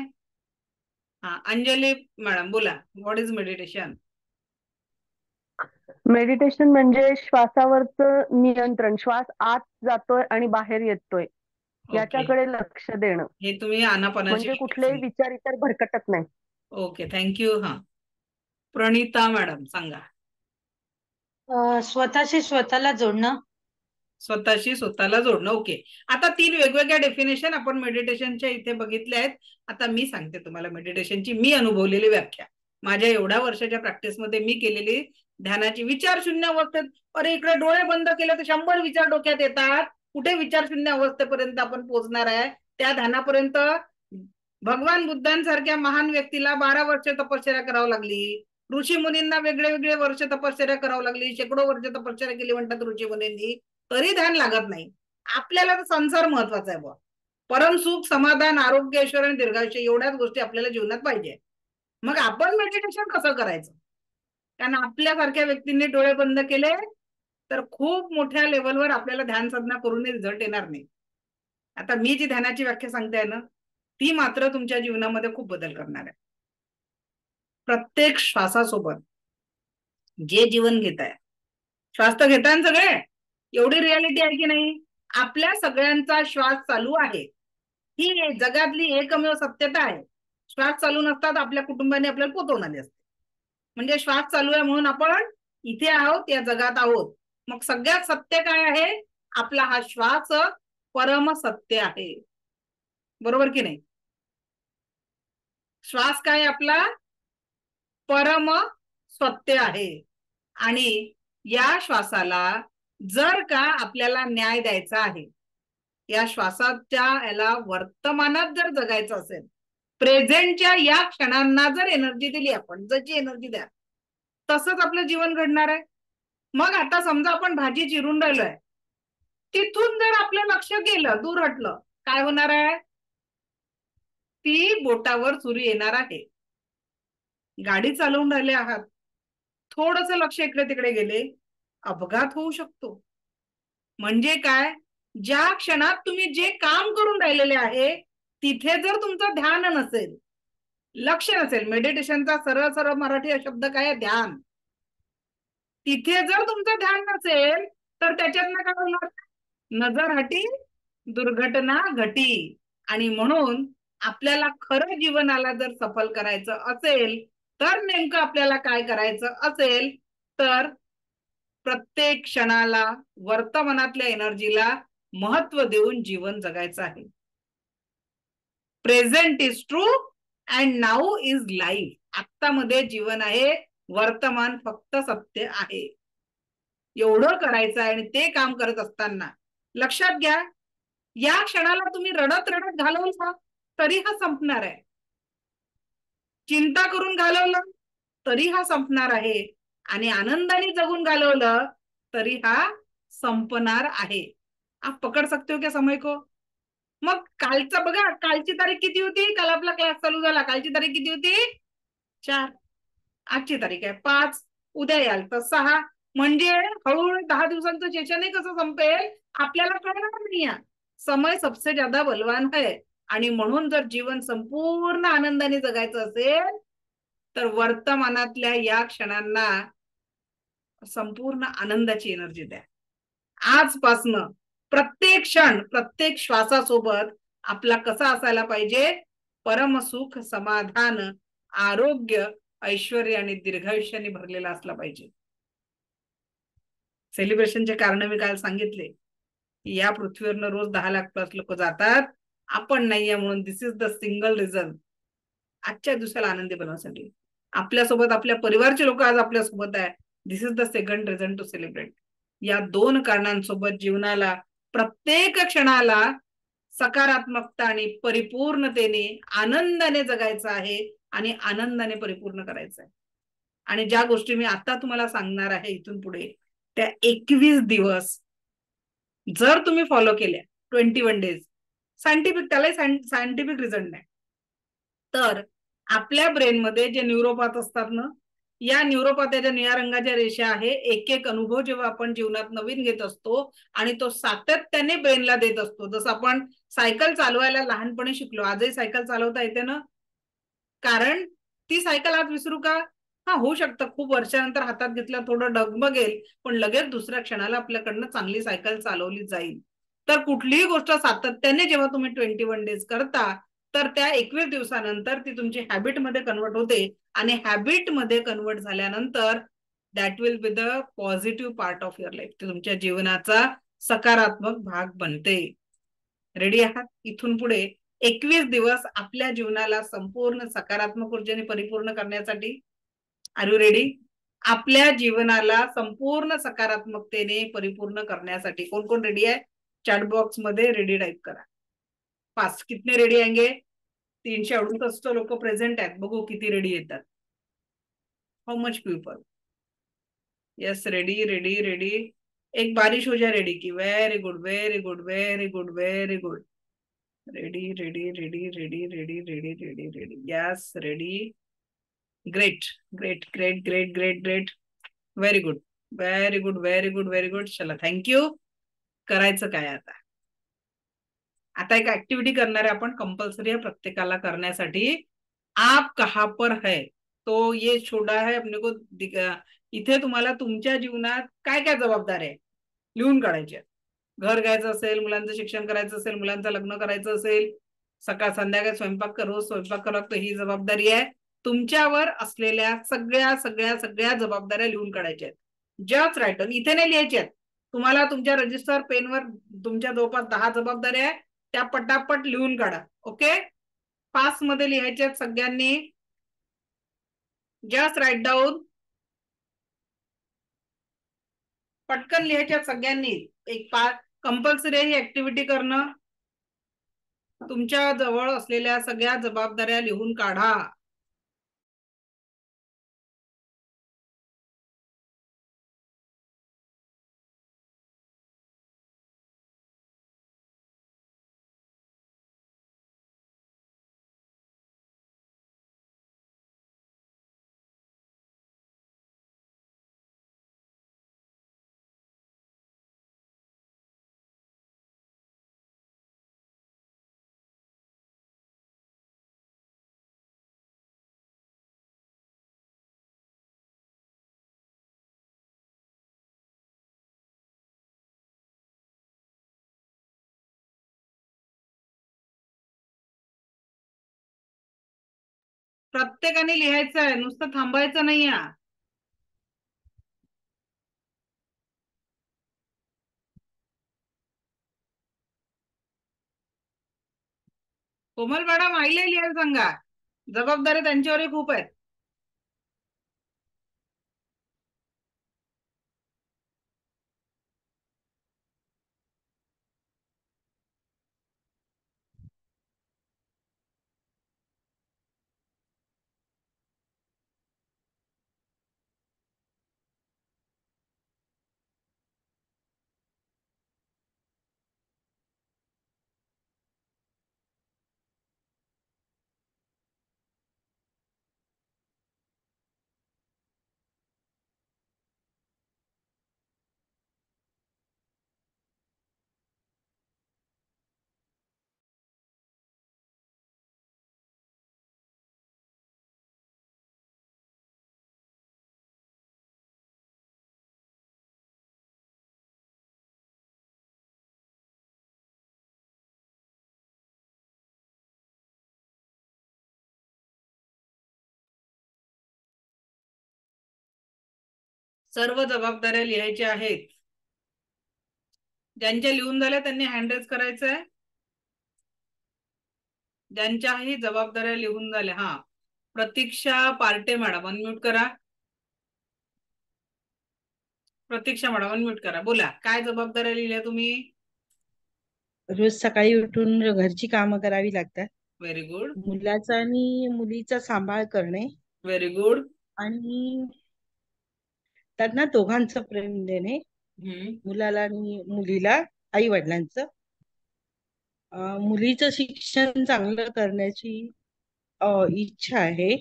हा, अंजली मॅडम बोला, व्हॉट इज मेडिटेशन? मेडिटेशन म्हणजे श्वासावरचं नियंत्रण. श्वास आत जातोय आणि बाहेर येतोय याच्याकडे लक्ष देणं. हे तुम्ही आनापानाची म्हणजे कुठलेही विचार इतर भरकटत नाही. Okay, thank you. हा, प्रणिता मॅडम सांगा. स्वतःशी स्वतःला जोडणं. स्वतःशी स्वतःला जोडणं. ओके, आता 3 वेगवेगळ्या डेफिनेशन आपण मेडिटेशनच्या इथे बघितल्या आहेत. आता मी सांगते तुम्हाला मेडिटेशनची मी अनुभवलेली व्याख्या. माझ्या एवढ्या वर्षाच्या प्रॅक्टिसमध्ये मी केलेली ध्यानाची. विचार शून्य अवस्थेत, अरे इकडे डोळे बंद केले तर 100 विचार डोक्यात येतात. कुठे विचार शून्य अवस्थेपर्यंत आपण पोहोचणार आहे? त्या ध्यानापर्यंत भगवान बुद्धांसारख्या महान व्यक्तीला 12 वर्ष तपश्चर्या करावी लागली. ऋषी मुनींना वेगळे वेगळे वर्ष तपश्चर्या करावी लागली. शेकडो वर्ष तपश्चर्या केली म्हणतात ऋषी मुनींनी, तरी ध्यान लागत नाही. आपल्याला तर संसार महत्वाचा आहे बुवा. परम सुख, समाधान, आरोग्य, ऐश्वर्य आणि दीर्घायुष्य एवढ्याच गोष्टी आपल्याला जीवनात पाहिजे. मग आपण मेडिटेशन कसं करायचं? कारण आपल्यासारख्या व्यक्तींनी डोळे बंद केले तर खूप मोठ्या लेवलवर आपल्याला ध्यान साधना करून रिझल्ट येणार नाही. आता मी जी ध्यानाची व्याख्या सांगते ना, ती मात्र तुमच्या जीवनामध्ये खूप बदल करणार आहे. प्रत्येक श्वासासोबत जे जीवन घेताय, श्वास तर घेताय सगळे, एवढी रियालिटी आहे की नाही? आपल्या सगळ्यांचा श्वास चालू आहे, ही जगातली एकमेव सत्यता आहे. श्वास चालू नसतात आपल्या कुटुंबाने आपल्याला पोचवून आले असते. म्हणजे श्वास चालू आहे म्हणून आपण इथे आहोत, या जगात आहोत. मग सगळ्यात सत्य काय आहे? आपला हा श्वास परम सत्य आहे, बरोबर की नाही? श्वास काय आपला परम सत्य आहे. आणि या श्वासाला जर का आपल्याला न्याय द्यायचा आहे, या श्वासाच्या याला वर्तमानात जर जगायचं असेल, प्रेझेंटच्या या क्षणांना जर एनर्जी दिली आपण, जशी एनर्जी द्या तसंच आपलं जीवन घडणार आहे. मग आता समजा आपण भाजी चिरून राहिलोय, तिथून जर आपलं लक्ष गेलं, दूर हटलं, काय होणार आहे? ती बोटावर सुरी येणार आहे. गाडी चालवून राहिले आहात, थोडस लक्ष इकडे तिकडे गेले, अपघात होऊ शकतो. म्हणजे काय? ज्या क्षणात तुम्ही जे काम करून राहिलेले आहे तिथे जर तुमचं ध्यान नसेल, लक्ष नसेल, मेडिटेशनचा सरळ सरळ मराठी शब्द काय आहे? ध्यान. तिथे जर तुमचं ध्यान नसेल तर त्याच्यातनं काय होणार? नजर हटी, दुर्घटना घटी. आणि म्हणून आपल्याला खरं जीवनाला जर सफल करायचं असेल तर नेमकं आपल्याला काय करायचं असेल तर प्रत्येक क्षणाला, वर्तमानातल्या एनर्जीला महत्व देऊन जीवन जगायचं आहे. Present is true and now is life. आत्तामध्ये जीवन आहे, वर्तमान फक्त सत्य आहे. एवढं करायचं आहे. आणि ते काम करत असताना लक्षात घ्या, या क्षणाला तुम्ही रडत रडत घालवलं तरी हा संपणार आहे. चिंता करून घालवलं तरी हा संपणार आहे. आणि आनंदाने जगून घालवलं तरी हा संपणार आहे. आप पकड सकते हो क्या समय को? मग कालचं बघा, कालची तारीख किती होती? काल आपला क्लास चालू झाला, कालची तारीख किती होती? 4. आजची तारीख आहे 5. उद्या याल तर 6. म्हणजे हळूहळू 10 दिवसांचं सेशन कसं संपेल आपल्याला कळणार नाही. समय सबसे ज्यादा बलवान है. आणि म्हणून जर जीवन संपूर्ण आनंदाने जगायचं असेल तर वर्तमानातल्या या क्षणांना संपूर्ण आनंदाची एनर्जी द्या. आजपासनं प्रत्येक क्षण, प्रत्येक श्वासासोबत आपला कसा असायला पाहिजे? परमसुख, समाधान, आरोग्य, ऐश्वर्य आणि दीर्घायुष्याने भरलेला असला पाहिजे. सेलिब्रेशनचे कारण मी काल सांगितले. या पृथ्वीवरनं रोज 10 लाख प्लस लोक जातात, आपण नाहीये म्हणून. दिस इज द सिंगल रिझन आजच्या दिवसाला आनंदी बनवण्यासाठी. आपल्यासोबत आपल्या परिवारचे लोक आज आपल्या सोबत आहे. This is the second reason to celebrate. या 2 कारणांसोबत जीवनाला, प्रत्येक क्षणाला सकारात्मकता आणि परिपूर्णतेने, आनंदाने जगायचं आहे आणि आनंदाने परिपूर्ण करायचं आहे. आणि ज्या गोष्टी मी आता तुम्हाला सांगणार आहे इथून पुढे, त्या 21 दिवस जर तुम्ही फॉलो केल्या, 21 डेज, सायंटिफिक, त्याला सायंटिफिक रिझन नाही, तर आपल्या ब्रेनमध्ये जे न्यूरोपाथ असतात ना, या न्यूरोपाथ्याच्या निळ्या रंगाच्या रेषा आहे. एक एक अनुभव जेव्हा आपण जीवनात नवीन घेत असतो आणि तो सातत्याने ब्रेनला देत असतो. जसं आपण सायकल चालवायला लहानपणी शिकलो, आजही सायकल चालवता येते ना, कारण ती सायकल आज विसरू का? हा, होऊ शकतं खूप वर्षानंतर हातात घेतलं थोडं डगमगेल, पण लगेच दुसऱ्या क्षणाला आपल्याकडनं चांगली सायकल चालवली जाईल. तर कुठलीही गोष्ट सातत्याने जेव्हा तुम्ही 21 डेज करता तर त्या 21 दिवसानंतर ती तुमची हॅबिट मध्ये कन्वर्ट होते. आणि हॅबिट मध्ये कन्वर्ट झाल्यानंतर that will be the positive part of your life. ते तुमच्या जीवनाचा सकारात्मक भाग बनते. रेडी आहात? इथून पुढे 21 दिवस आपल्या जीवनाला संपूर्ण सकारात्मक ऊर्जेने परिपूर्ण करण्यासाठी. Are you ready? आपल्या जीवनाला संपूर्ण सकारात्मकतेने परिपूर्ण करण्यासाठी कोण कोण रेडी आहे? चॅट बॉक्स मध्ये रेडी टाईप करा. फास्ट. कितने रेडी आएंगे? 368 लोक प्रेझेंट आहेत. बघू किती रेडी येतात. How much people? Yes, ready ready ready. एक बारिश हो जाए रेडी की. Very good very good very good very good. Ready ready ready ready ready ready ready ready. Yes, ready. Great great great great great great. Very good very good very good very good. चला, thank you. करायचं काय आता? आता एक activity करणार आहे आपण, compulsory आहे प्रत्येकाला करण्यासाठी. आप कहाँ पर है तो ये छोड़ा है अपने को. इथे तुम्हाला तुमच्या जीवनात काय काय जबाबदारी आहे लिहून काढायचे. घर घ्यायचं असेल, मुलांचं शिक्षण करायचं असेल, मुलांचं लग्न करायचं असेल, सकाळ संध्याकाळ स्वयंपाक रोज स्वयंपाक करावं लागतो, ही जबाबदारी आहे. तुमच्यावर असलेल्या सगळ्या सगळ्या सगळ्या जबाबदाऱ्या लिहून काढायच्या आहेत. Just write. इथे नाही लिहायच्या आहेत. तुम्हाला तुमच्या रजिस्टर पेनवर तुमच्या जवळपास 10 जबाबदाऱ्या आहेत, त्या पटापट लिहून काढा. ओके? फास्ट मध्ये लिहायच्या आहेत सगळ्यांनी. Just write down. पटकन लिहायच्या सगळ्यांनी. एक कंपल्सरी आहे ही ऍक्टिव्हिटी करणं. तुमच्या जवळ असलेल्या सगळ्या जबाबदाऱ्या लिहून काढा. प्रत्येकाने लिहायचं आहे, नुसतं थांबायचं नाही आहे. कोमल मॅडम आईला लिहायला सांगा, जबाबदारी त्यांच्यावरही खूप आहेत. सर्व जबाबदाऱ्या लिहायच्या आहेत. ज्यांच्या लिहून झाल्या त्यांनी हँड रेज करायचं आहे. ज्यांच्याही जबाबदाऱ्या लिहून झाल्या. हा, प्रतीक्षा पार्टे मॅडम अनम्यूट करा. प्रतीक्षा मॅडम अनम्यूट करा. बोला, काय जबाबदाऱ्या लिहिल्या तुम्ही? रोज सकाळी उठून घरची कामं करावी लागतात. Very good. मुलाचा आणि मुलीचा सांभाळ करणे. Very good. आणि त्यांना दोघांचं प्रेम देणे, मुलाला आणि मुलीला, आई वडिलांचं. मुलीचं शिक्षण चांगलं करण्याची इच्छा आहे.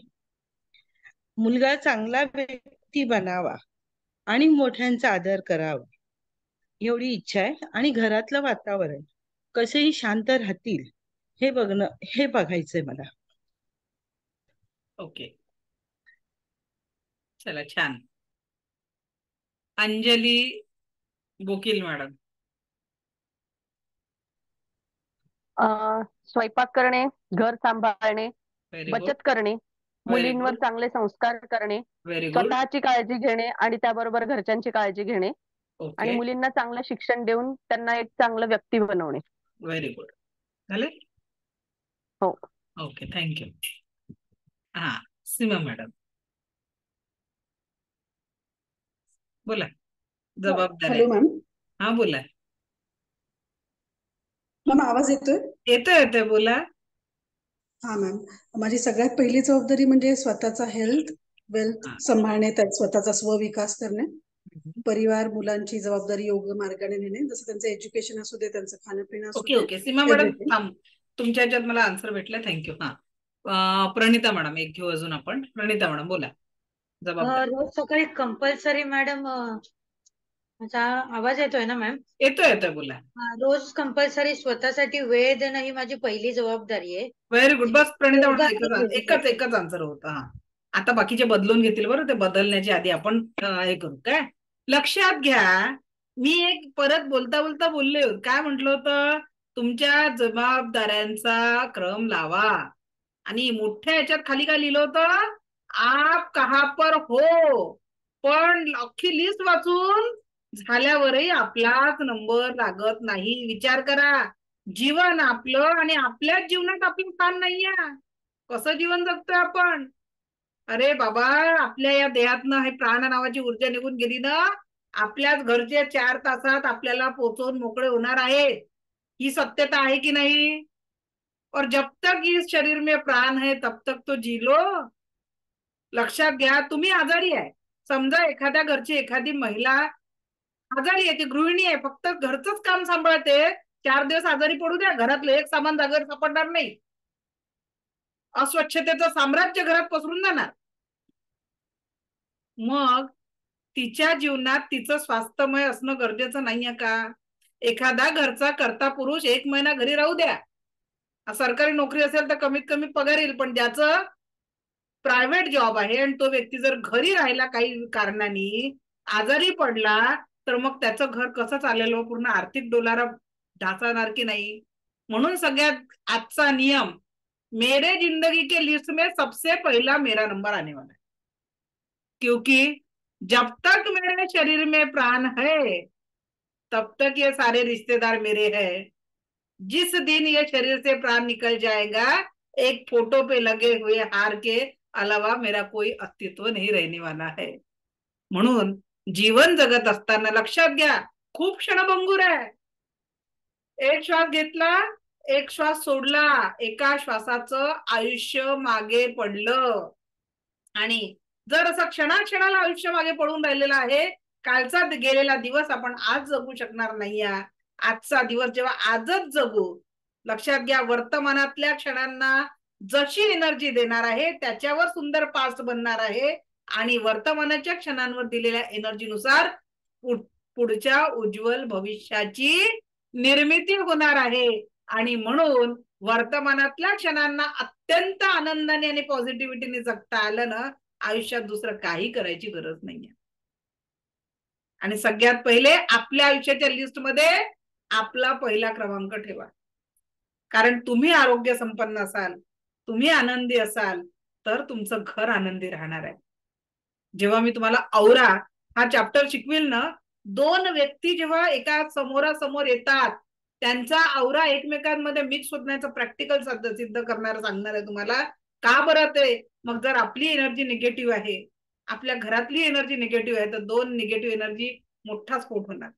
मुलगा चांगला व्यक्ती बनावा आणि मोठ्यांचा आदर करावा एवढी इच्छा आहे. आणि घरातलं वातावरण कसेही शांत राहतील हे बघायचंय मला. ओके, चला छान. अंजली बोकील मॅडम. स्वयंपाक करणे, घर सांभाळणे, व्हेरी गुड. बचत करणे, मुलींवर चांगले संस्कार करणे, व्हेरी गुड. स्वतःची काळजी घेणे आणि त्याबरोबर घरच्यांची काळजी घेणे, आणि ओके, मुलींना चांगलं शिक्षण देऊन त्यांना एक चांगलं व्यक्ती बनवणे. Very good. झाले? हो. Okay, thank you. हा, सीमा मॅडम बोला. जबाबदाऱ्या. Hello ma'am. हा बोला. मॅम आवाज येतोय? येतोय, बोला. हा मॅम, माझी सगळ्यात पहिली जबाबदारी म्हणजे स्वतःचा वेल्थ सांभाळणे, त्यात स्वतःचा स्वविकास करणे, परिवार मुलांची जबाबदारी योग्य मार्गाने नेणे, जसं त्यांचं एज्युकेशन असू दे, त्यांचं खाणं पिणं असू ओके दे. ओके, सीमा मॅडम everything. थांब, तुमच्या ह्याच्यात मला आन्सर भेटला, थँक्यू. हा, प्रणिता मॅडम एक घेऊ अजून आपण. प्रणिता मॅडम बोला. जबाबदारी. रोज सकाळी कंपल्सरी मॅडम, माझा आवाज येतोय ना मॅम? येतोय, बोला. रोज कंपल्सरी स्वतःसाठी वेळ देणं ही माझी पहिली जबाबदारी आहे. Very good. बस प्रणिता मॅडम योगा एकच आन्सर होता. हा, आता बाकीचे बदलून घेतील बरं. ते बदलण्याची आधी आपण हे करू. काय लक्षात घ्या, मी एक परत बोलता बोलता बोलले, काय म्हटलं होतं? तुमच्या जबाबदाऱ्यांचा क्रम लावा. आणि मोठ्या ह्याच्यात खाली काय लिहिलं होतं? आप कहा पर हो. पण अख्खी लिस्ट वाचून झाल्यावरही आपलाच नंबर लागत नाही. विचार करा, जीवन आपलं आणि आपल्याच जीवनात आपलं स्थान नाहीये. कसं जीवन जगतोय आपण? अरे बाबा, आपल्या या देहातनं हे प्राण नावाची ऊर्जा निघून गेली ना, आपल्याच घरचे 4 तासात आपल्याला पोहोचवून मोकळे होणार आहे, ही सत्यता आहे की नाही? और जब तक इस शरीर में प्राण है तब तक तो जी लो. लक्षात घ्या, तुम्ही आजारी आहे, समजा एखाद्या घरची एखादी महिला आजारी आहे, ती गृहिणी आहे, फक्त घरचंच काम सांभाळते, 4 दिवस आजारी पडू द्या, घरातलं एक सामान जागेवर सापडणार नाही, अस्वच्छतेचं साम्राज्य घरात पसरून जाणार. मग तिच्या जीवनात तिचं स्वास्थ्यमय असणं गरजेचं नाहीये का? एखादा घरचा कर्ता पुरुष 1 महिना घरी राहू द्या, सरकारी नोकरी असेल तर कमीत कमी पगार येईल, पण ज्याचं प्रायव्हेट जॉब आहे आणि तो व्यक्ती जर घरी राहिला काही कारणाने, आजारी पडला, तर मग त्याचं घर कसं चालेल? पूर्ण आर्थिक डोलारा ढासळणार की नाही? म्हणून सगळ्यात आजचा नियम, मेरे जिंदगी के लिस्ट में सबसे पहला मेरा नंबर आने वाला है, क्योंकि जब तक मेरे शरीर में प्राण है तब तक ये सारे रिश्तेदार मेरे हैं. जिस दिन ये शरीर से प्राण निकल जाएगा, एक फोटो पे लगे हुए हार के अलावा मेरा कोई अस्तित्व नहीं रहने वाला है. म्हणून जीवन जगत असताना लक्षात घ्या, खूप क्षणभंगूर आहे. एक श्वास घेतला, एक श्वास सोडला, एका श्वासाचं आयुष्य मागे पडलं. आणि जर असं क्षणाक्षणाला आयुष्य मागे पडून राहिलेलं आहे, कालचा गेलेला दिवस आपण आज जगू शकणार नाही. आजचा दिवस जेव्हा आजच जगू, लक्षात घ्या, वर्तमानातल्या क्षणांना जशी एनर्जी देणार आहे त्याच्यावर सुंदर पास्ट बनणार आहे, आणि वर्तमानाच्या क्षणांवर दिलेल्या एनर्जीनुसार पुढच्या उज्ज्वल भविष्याची निर्मिती होणार आहे. आणि म्हणून वर्तमानातल्या क्षणांना अत्यंत आनंदाने आणि पॉझिटिव्हिटीने जगता आलं ना, आयुष्यात दुसरं काही करायची गरज नाहीये. आणि सगळ्यात पहिले आपल्या आयुष्याच्या लिस्टमध्ये आपला पहिला क्रमांक ठेवा, कारण तुम्ही आरोग्य संपन्न असाल, तुम्ही आनंदी असाल, तर तुमचं घर आनंदी राहणार आहे. जेव्हा मी तुम्हाला औरा हा चॅप्टर शिकविल ना, 2 व्यक्ती जेव्हा एका समोरासमोर येतात, त्यांचा औरा एकमेकांमध्ये मिक्स होण्याचं प्रॅक्टिकल सिद्ध करणार सांगणार आहे तुम्हाला. का बरं ते? मग जर आपली एनर्जी निगेटिव्ह आहे, आपल्या घरातली एनर्जी निगेटिव्ह आहे, तर 2 निगेटिव्ह एनर्जी मोठा स्फोट होणार.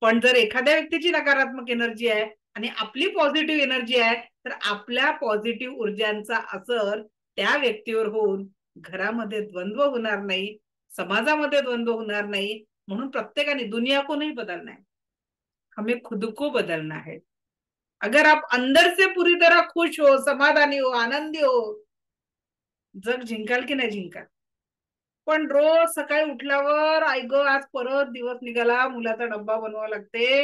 पण जर एखाद्या व्यक्तीची नकारात्मक एनर्जी आहे आणि आपली पॉझिटिव्ह एनर्जी आहे, तर आपल्या पॉझिटिव्ह ऊर्जांचा असर त्या व्यक्तीवर होऊन घरामध्ये द्वंद्व होणार नाही, समाजामध्ये द्वंद्व होणार नाही. म्हणून प्रत्येकाने दुनिया को नहीं बदलना है, हमें खुद को बदलना है. अगर आप अंदर से पूरी तरह खुश हो, समाधानी हो, आनंदी हो, जग जिंकाल की नाही जिंकाल. पण रोज सकाळी उठल्यावर आई ग आज परत दिवस निघाला, मुलाचा डब्बा बनवावा लागते,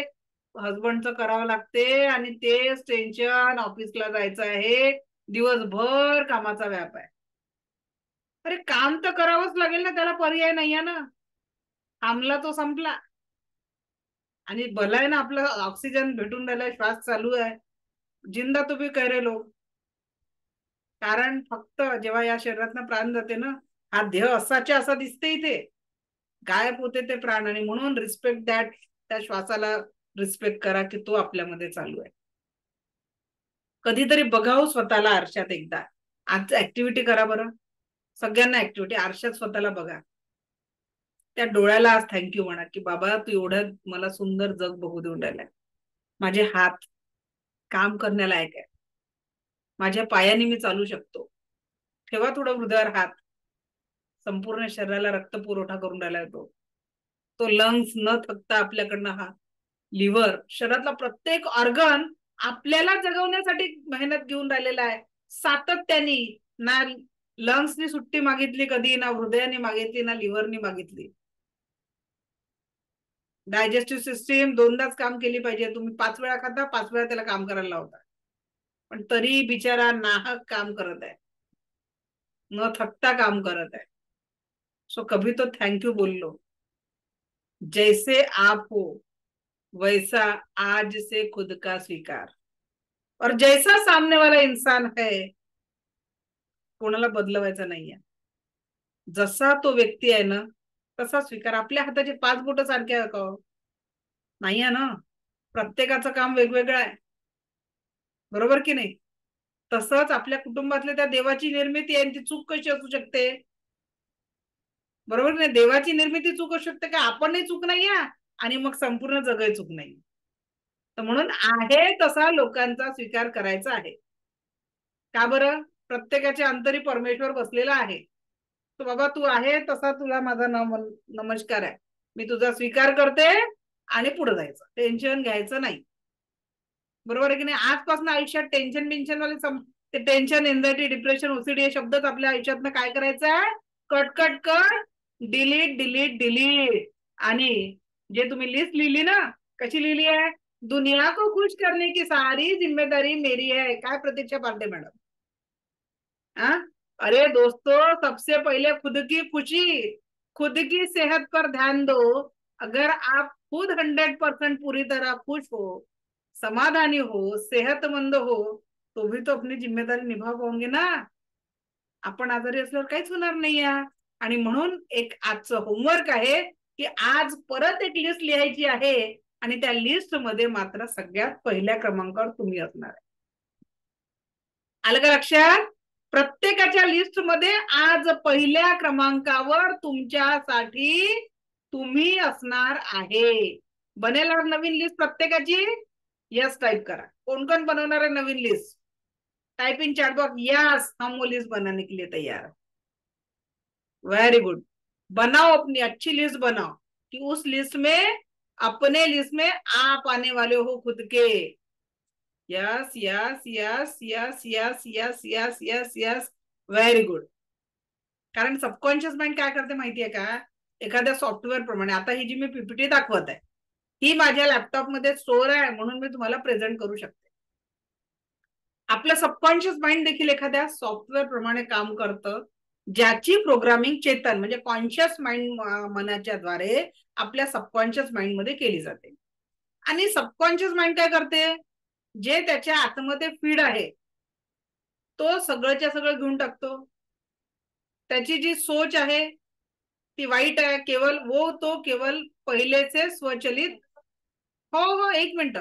हसबंडचं करावं लागते, आणि तेच टेन्शन, ऑफिसला जायचं आहे, दिवसभर कामाचा व्याप आहे. अरे काम तर करावंच लागेल ना, त्याला पर्याय नाहीये ना. थांबला तो संपला. आणि भला आहे ना, आपलं ऑक्सिजन भेटून राहिलाय, श्वास चालू आहे, जिंदा तो भी कह रहे लोग. कारण फक्त जेव्हा या शरीरातनं प्राण जाते ना, हा देह असाच्या असा दिसते, इथे गायब होते ते प्राण. आणि म्हणून रिस्पेक्ट दॅट, त्या श्वासाला रिस्पेक्ट करा की तो आपल्यामध्ये चालू आहे. कधीतरी बघावं स्वतःला आरशात एकदा. आज ऍक्टिव्हिटी करा बरं, सगळ्यांना ऍक्टिव्हिटी, आरशात स्वतःला बघा, त्या डोळ्याला आज थँक्यू म्हणा की बाबा तू एवढं मला सुंदर जग बघू देऊन राहिलाय. माझे हात काम करण्यालायक आहे, माझ्या पायाने मी चालू शकतो. ठेवा थोडं हृदयावर हात, संपूर्ण शरीराला रक्त पुरवठा करून राहिलाय तो लंग्स न थकता आपल्याकडनं, हा लिव्हर, शरीरातला प्रत्येक ऑर्गन आपल्याला जगवण्यासाठी मेहनत घेऊन राहिलेला आहे सातत्याने. ना लंग्सनी सुट्टी मागितली कधी, ना हृदयाने मागितली, ना लिव्हरनी मागितली. डायजेस्टिव्ह सिस्टीम 2दाच काम केली पाहिजे. तुम्ही 5 वेळा खाता, 5 वेळा त्याला काम करायला लावता, पण तरी बिचारा नाहक काम करत आहे, न थकता काम करत आहे. सो कभी तो थैंक यू बोल लो. जैसे आप हो वैसा आज से खुद का स्वीकार. और जैसा सामने वाला इंसान है, कोणाला बदलवायचा नाहीये. जसा तो व्यक्ती आहे ना तसा स्वीकार. आपल्या हाताचे 5 बोट सारखे आहे का? नाहीये ना, प्रत्येकाचं काम वेगवेगळं आहे, बरोबर की नाही? तसंच आपल्या कुटुंबातल्या त्या देवाची निर्मिती आहे, ती चूक कशी असू शकते? बरोबर नाही? देवाची निर्मिती चूक असू शकते का? आपणही चूक नाही आणि मग संपूर्ण जगही चूक नाही. तर म्हणून आहे तसा लोकांचा स्वीकार करायचा आहे. का बरं? प्रत्येकाच्या अंतरी परमेश्वर बसलेला आहे. तो बाबा तू आहे तसा तुला माझा नमस्कार आहे, मी तुझा स्वीकार करते आणि पुढे जायचं, टेन्शन घ्यायचं नाही. बरोबर आहे की नाही? आजपासून आयुष्यात टेन्शन बिन्शन वाले ते टेन्शन, एन्झायटी, डिप्रेशन, ओसीडी हे शब्दच आपल्या आयुष्यातनं काय करायचं आहे? Cut cut cut, delete delete delete. आणि जे तुम्ही लिस्ट लिहिली ना, कशी लिहिली आहे? दुनिया को खुश करने की सारी जिम्मेदारी मेरी है. काय प्रतीक्षा पांडे मॅडम? अरे दोस्तों, सबसे पहले खुद की खुशी, खुद की सेहत पर ध्यान दो. अगर आप खुद 100% पूरी तरह खुश हो, समाधानी हो, सेहतमंद हो, तो भी तो अपनी जिम्मेदारी निभा पाओगे ना. आपण आजारी असल्यावर काहीच होणार नाही. आणि म्हणून एक आजचं होमवर्क आहे की आज परत एक लिस्ट लिहायची आहे आणि त्या लिस्ट मध्ये मात्र सगळ्यात पहिल्या क्रमांकावर तुम्ही असणार आहे. आलं का लक्षात? प्रत्येकाच्या लिस्ट मध्ये आज पहिल्या क्रमांकावर तुमच्यासाठी तुम्ही असणार आहे. बनेल नवीन लिस्ट प्रत्येकाची? यस टाइप करा. कौन कौन बनवणार है नवीन list? Type in chat box yes, हम वो लिस्ट बनाने के लिए तैयार है. Very good. बनाओ अपनी अच्छी लिस्ट बनाओ कि उस लिस्ट में, अपने लिस्ट में आप आने वाले हो खुद के. Yes yes yes yes yes yes yes yes yes, very good. कारण सबकॉन्शियस माइंड काय करते माहितीये का? एखाद्या सॉफ्टवेअर प्रमाणे, आता ही जी मी पीपीटी दाखवत आहे ही माझ्या लॅपटॉप मध्ये स्टोअर आहे म्हणून मी तुम्हाला प्रेझेंट करू शकते. आपलं सबकॉन्शियस माइंड देखील एखाद्या सॉफ्टवेअर प्रमाणे काम करतं, ज्याची प्रोग्रामिंग चेतन म्हणजे कॉन्शियस माइंड मनाच्या द्वारे आपल्या सबकॉन्शियस माइंड मध्ये केली जाते. आणि सबकॉन्शियस माइंड काय करते? जे त्याच्या आतमध्ये फीड आहे तो सगळंच्या सगळं घेऊन टाकतो. त्याची जी सोच आहे ती वाईट आहे, केवळ वो तो केवळ पहिलेचे स्वचलित. हो हो, एक मिनिट.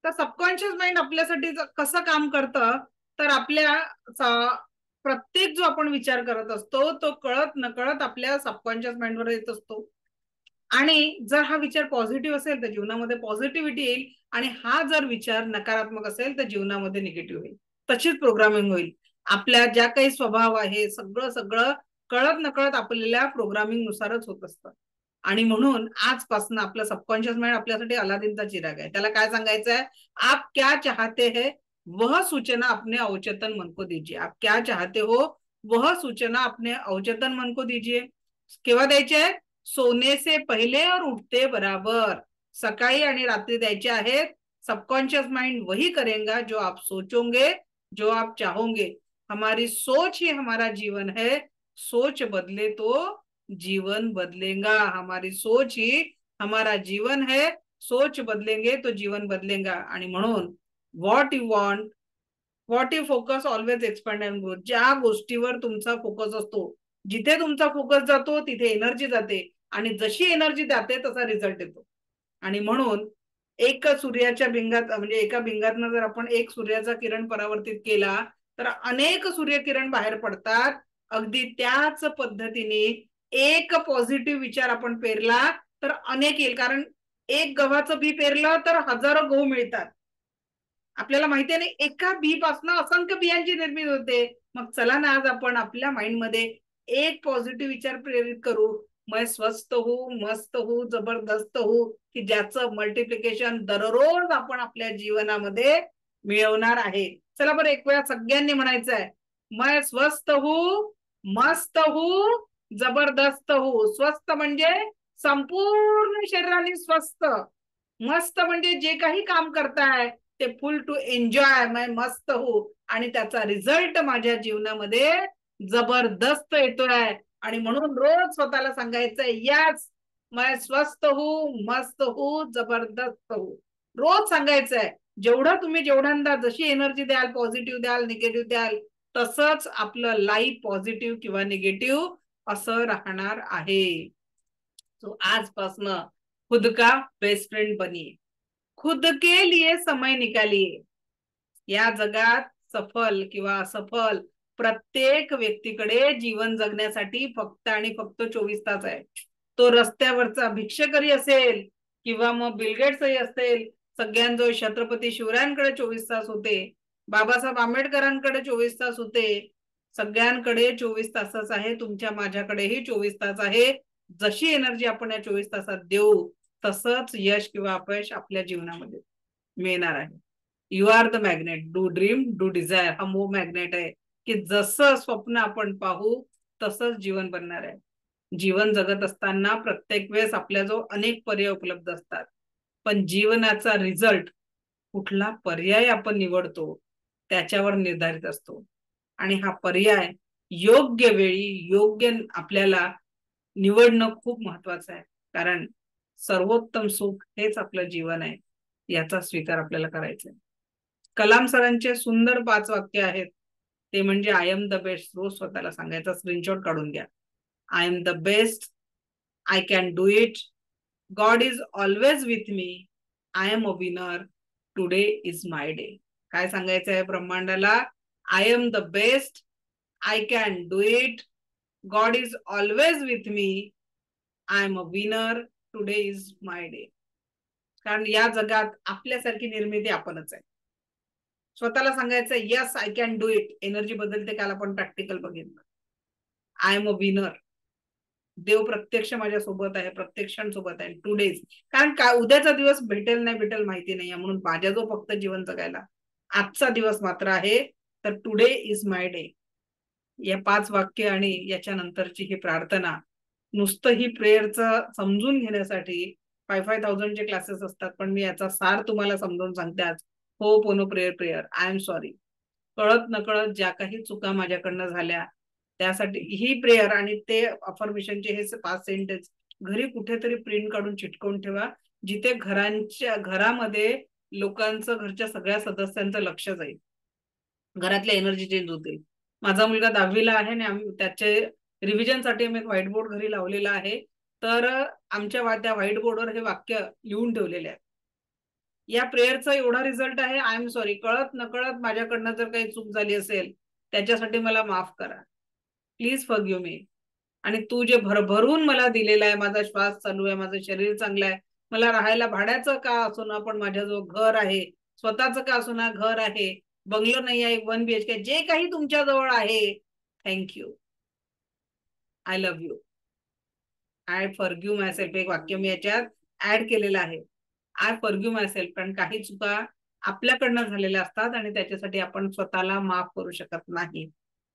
तर सबकॉन्शियस माइंड आपल्यासाठी कसं काम करतं? तर आपल्या प्रत्येक जो आपण विचार करत असतो तो कळत नकळत आपल्या सबकॉन्शियस माइंडवर येत असतो. आणि जर हा विचार पॉझिटिव्ह असेल तर जीवनामध्ये पॉझिटिव्हिटी येईल, आणि हा जर विचार नकारात्मक असेल तर जीवनामध्ये निगेटिव्ह होईल. तशीच प्रोग्रामिंग होईल. आपल्या ज्या काही स्वभाव आहे सगळं सगळं कळत नकळत आपल्याला प्रोग्रामिंग नुसारच होत असतं. आणि म्हणून आजपासून आपलं सबकॉन्शियस माइंड आपल्यासाठी अलादीनचा चिराग आहे. त्याला काय सांगायचं आहे? आप क्या चाहते हैं वह सूचना अपने अवचेतन मन को दीजिए. आप क्या चाहते हो वह सूचना अपने अवचेतन मन को दीजिए. केव्हा द्यायचे आहे? सोने से पहले और उठते बराबर. सकाळी आणि रात्री द्यायचे आहेत. सबकॉन्शियस माइंड वही करेगा जो आप सोचोगे, जो आप चाहोगे. हमारी सोच ही हमारा जीवन है. सोच बदले तो जीवन बदलेगा. हमारी सोच ही हमारा जीवन है. सोच बदलेंगे तो जीवन बदलेगा. आणि म्हणून what you want, what you focus always expand and grow. ज्या गोष्टीवर तुमचा फोकस असतो, जिथे तुमचा फोकस जातो तिथे एनर्जी जाते, आणि जशी एनर्जी जाते तसा रिझल्ट येतो. आणि म्हणून एक सूर्याच्या बिंगात म्हणजे एका बिंगातनं जर आपण एक सूर्याचा किरण परावर्तित केला तर अनेक सूर्यकिरण बाहेर पडतात. अगदी त्याच पद्धतीने एक पॉझिटिव्ह विचार आपण पेरला तर अनेक येईल. कारण एक गव्हाचं बी पेरलं तर हजारो गहू मिळतात. आपल्याला माहिती आहे ना, एका बी पासून असंख्य बियांची निर्मिती होते. मग चला ना, आज आपण आपल्या माइंड मध्ये एक पॉझिटिव्ह विचार प्रेरित करू. मैं स्वस्थ हूँ, मस्त हूँ, जबरदस्त हूँ, की ज्याचं मल्टिप्लिकेशन दररोज आपण आपल्या जीवनामध्ये मिळवणार आहे. चला बरं, एक वेळा सगळ्यांनी म्हणायचं आहे, मैं स्वस्थ हूँ, मस्त हूँ, जबरदस्त हूँ. स्वस्थ म्हणजे संपूर्ण शरीराने स्वस्थ, मस्त म्हणजे जे काही काम करताय ते फुल टू एन्जॉय. मैं मस्त हूँ आणि त्याचा रिझल्ट माझ्या जीवनामध्ये जबरदस्त येतोय. आणि म्हणून रोज स्वतःला सांगायचंय, यस मैं स्वस्थ हूँ, मस्त हूँ, जबरदस्त हूँ. रोज सांगायचंय. जेवढ्यांदा जशी एनर्जी द्याल, पॉझिटिव्ह द्याल, निगेटिव्ह द्याल, तसंच आपलं लाईफ पॉझिटिव्ह किंवा निगेटिव्ह असं राहणार आहे. तो आजपासून खुद का बेस्ट फ्रेंड बनिए, खुद के लिए समय निकालिए. या जगात सफल किंवा असफल प्रत्येक व्यक्तीकडे जीवन जगण्यासाठी फक्त आणि फक्त 24 तास आहे. तो रस्त्यावरचा भिक्षकरी असेल किंवा मग बिलगेट्सही असेल, सगळ्यांजवळ छत्रपती शिवरायांकडे 24 तास होते, बाबासाहेब आंबेडकरांकडे 24 तास होते. सगळ्यांकडे 24 तासच आहे. तुमच्या माझ्याकडेही 24 तास आहे. जशी एनर्जी आपण या 24 तासात देऊ तसंच यश किंवा अपयश आपल्या जीवनामध्ये मिळणार आहे. You are the magnet, do dream, do desire. हा मूव मॅग्नेट आहे की जसं स्वप्न आपण पाहू तसंच जीवन बनणार आहे. जीवन जगत असताना प्रत्येक वेळेस आपल्याजवळ अनेक पर्याय उपलब्ध असतात, पण जीवनाचा रिझल्ट कुठला पर्याय आपण निवडतो त्याच्यावर निर्धारित असतो. आणि हा पर्याय योग्य वेळी योग्य आपल्याला निवडणं खूप महत्वाचं आहे. कारण सर्वोत्तम सुख हेच आपलं जीवन आहे, याचा स्वीकार आपल्याला करायचा आहे. कलाम सरांचे सुंदर 5 वाक्य आहेत. ते म्हणजे आय एम द बेस्ट. रोज स्वतःला सांगायचा, स्क्रीनशॉट काढून घ्या. I am the best, I can do it, God is always with me, I am a winner, today is my day. काय सांगायचं आहे ब्रह्मांडाला? I am the best, I can do it, God is always with me, I am a winner, today is my day. कारण या जगात आपल्यासारखी निर्मिती आपणच आहे. स्वतःला सांगायचं, yes I can do it. Energy बदलते. काल आपण प्रॅक्टिकल बघितलं. I am a winner. देव प्रत्यक्ष माझ्या सोबत आहे, प्रत्यक्ष सोबत आहे. टुडेज, कारण का उद्याचा दिवस भेटेल नाही भेटेल माहिती नाही, म्हणून माझ्या जो फक्त जीवन जगायला आजचा दिवस मात्र आहे. तर टुडे इज माय डे. या 5 वाक्य आणि याच्यानंतरची ही प्रार्थना, नुसतं ही प्रेयरचं समजून घेण्यासाठी 5,000 चे क्लासेस असतात, पण मी याचा सार तुम्हाला समजावून सांगते आज. हो पोनो प्रेयर. I am sorry. कळत नकळत ज्या काही चुका माझ्याकडनं झाल्या त्यासाठी ही प्रेयर आणि ते अफर्मेशनचे हे 5 सेंटेन्स घरी कुठेतरी प्रिंट काढून चिटकवून ठेवा, जिथे घरामध्ये लोकांचं, घरच्या सगळ्या सदस्यांचं लक्ष जाईल, घरातल्या एनर्जी चेंज होतील. माझा मुलगा 10वीला आहे आणि त्याचे रिव्हिजन साठी मी एक व्हाईट बोर्ड घरी लावलेला आहे. तर आमच्या त्या व्हाईट बोर्डवर हे वाक्य लिहून ठेवलेले आहे. या प्रेयरचा एवढा रिझल्ट आहे, आय एम सॉरी. कळत नकळत माझ्याकडनं जर काही चूक झाली असेल त्याच्यासाठी मला माफ करा, प्लीज फॉरगिव्ह मी. आणि तू जे भरभरून मला दिलेला आहे, माझा श्वास चालू आहे, माझं शरीर चांगलं आहे, मला राहायला भाड्याचं का असो ना पण माझ्याजवळ घर आहे, स्वतःचं का असो ना घर आहे, बंगलो नाही आहे, 1 BHK, जे काही तुमच्या जवळ आहे, thank you, I love you, I forgive my self. एक वाक्य मी याच्यात ऍड केलेलं आहे, आय फॉरगिव्ह माय सेल्फ. कारण काही चुका आपल्याकडनं झालेल्या असतात आणि त्याच्यासाठी आपण स्वतःला माफ करू शकत नाही.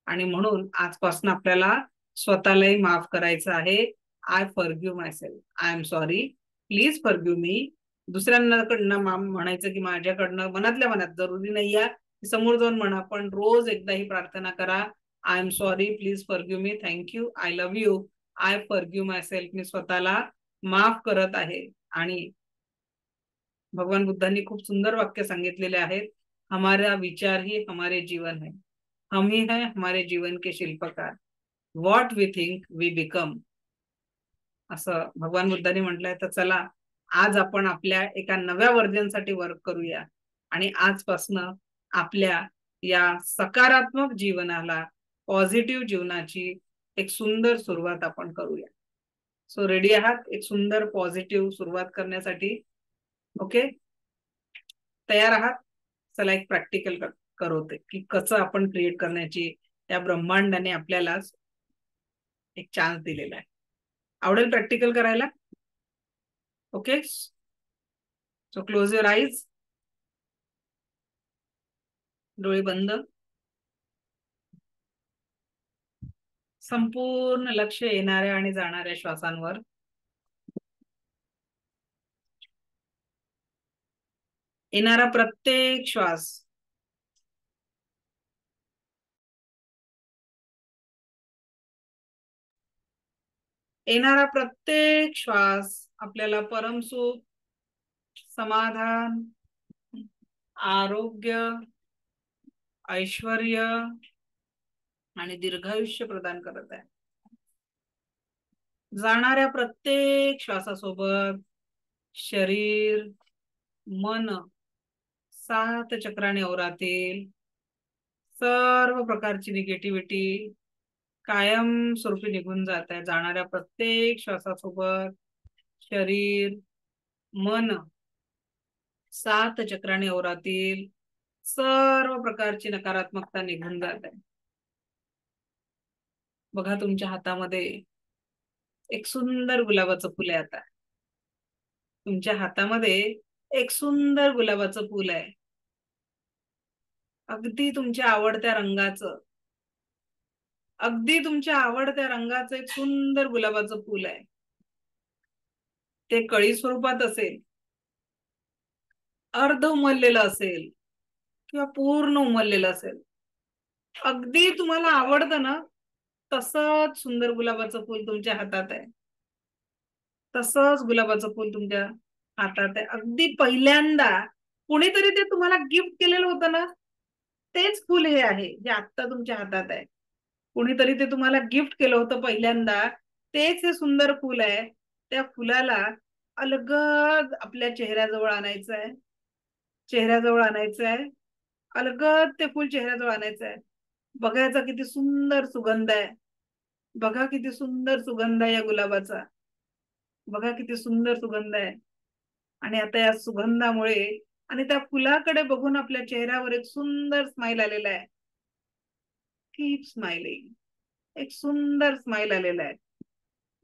आणि म्हणून आजपासून आपल्याला स्वतःलाही माफ करायचं आहे. I forgive myself, I am sorry, please forgive me. दुसऱ्यांकडनं म्हणायचं की माझ्याकडनं, मनातल्या मनात, जरुरी नाही आहे समोर जाऊन म्हणा, पण रोज एकदा ही प्रार्थना करा. I am sorry, please forgive me, thank you, I love you, I forgive myself. मी स्वतःला माफ करत आहे. आणि भगवान बुद्धांनी खूप सुंदर वाक्य सांगितलेले आहेत, हमारा विचार ही हमारे जीवन है, हम ही है हमारे जीवन के शिल्पकार, what we think we become, असं भगवान बुद्धांनी म्हटलंय. तर चला आज आपण आपल्या एका नव्या वर्जनसाठी वर्क करूया आणि आजपासनं आपल्या या सकारात्मक जीवनाला, पॉझिटिव्ह जीवनाची एक सुंदर सुरुवात आपण करूया. सो रेडी आहात एक सुंदर पॉझिटिव्ह सुरुवात करण्यासाठी? ओके, तयार आहात? चला एक प्रॅक्टिकल करवते की कसं आपण क्रिएट करण्याची या ब्रह्मांडाने आपल्याला एक चान्स दिलेला आहे. आवडेल प्रॅक्टिकल करायला? Okay, so close your eyes, डोळे बंद, संपूर्ण लक्ष येणाऱ्या आणि जाणाऱ्या श्वासांवर. येणारा प्रत्येक श्वास आपल्याला परमसुख, समाधान, आरोग्य, ऐश्वर्य आणि दीर्घायुष्य प्रदान करत आहे. जाणाऱ्या प्रत्येक श्वासासोबत शरीर, मन 7 चक्राने ओरातील सर्व प्रकारची निगेटिव्हिटी कायम स्वरूपी निघून जात आहे. जाणाऱ्या प्रत्येक श्वासासोबत शरीर, मन 7 चक्राने ओरातील सर्व प्रकारची नकारात्मकता निघून जात आहे. बघा तुमच्या हातामध्ये एक सुंदर गुलाबाचं फुल आहे. आता तुमच्या हातामध्ये एक सुंदर गुलाबाचं फुल आहे, अगदी तुमच्या आवडत्या रंगाचं, एक सुंदर गुलाबाचं फुल आहे. ते कळी स्वरूपात असेल, अर्ध उमललेलं असेल किंवा पूर्ण उमललेलं असेल, अगदी तुम्हाला आवडतं ना तसंच सुंदर गुलाबाचं फुल तुमच्या हातात आहे. तसंच गुलाबाचं फुल तुमच्या हातात आहे. अगदी पहिल्यांदा कुणीतरी ते तुम्हाला गिफ्ट केलेलं होतं ना, तेच फुल हे आहे जे आता तुमच्या हातात आहे. कुणीतरी ते तुम्हाला गिफ्ट केलं होतं पहिल्यांदा, तेच हे सुंदर फुल आहे. त्या फुलाला अलगद आपल्या चेहऱ्याजवळ आणायचं आहे, अलगद ते फुल चेहऱ्याजवळ आणायचं आहे. बघायचा किती सुंदर सुगंध आहे, बघा किती सुंदर सुगंध आहे या गुलाबाचा, बघा किती सुंदर सुगंध आहे. आणि आता या सुगंधामुळे आणि त्या फुलाकडे बघून आपल्या चेहऱ्यावर एक सुंदर स्माइल आलेला आहे. कीप स्माइलिंग, एक सुंदर स्माइल आलेला आहे.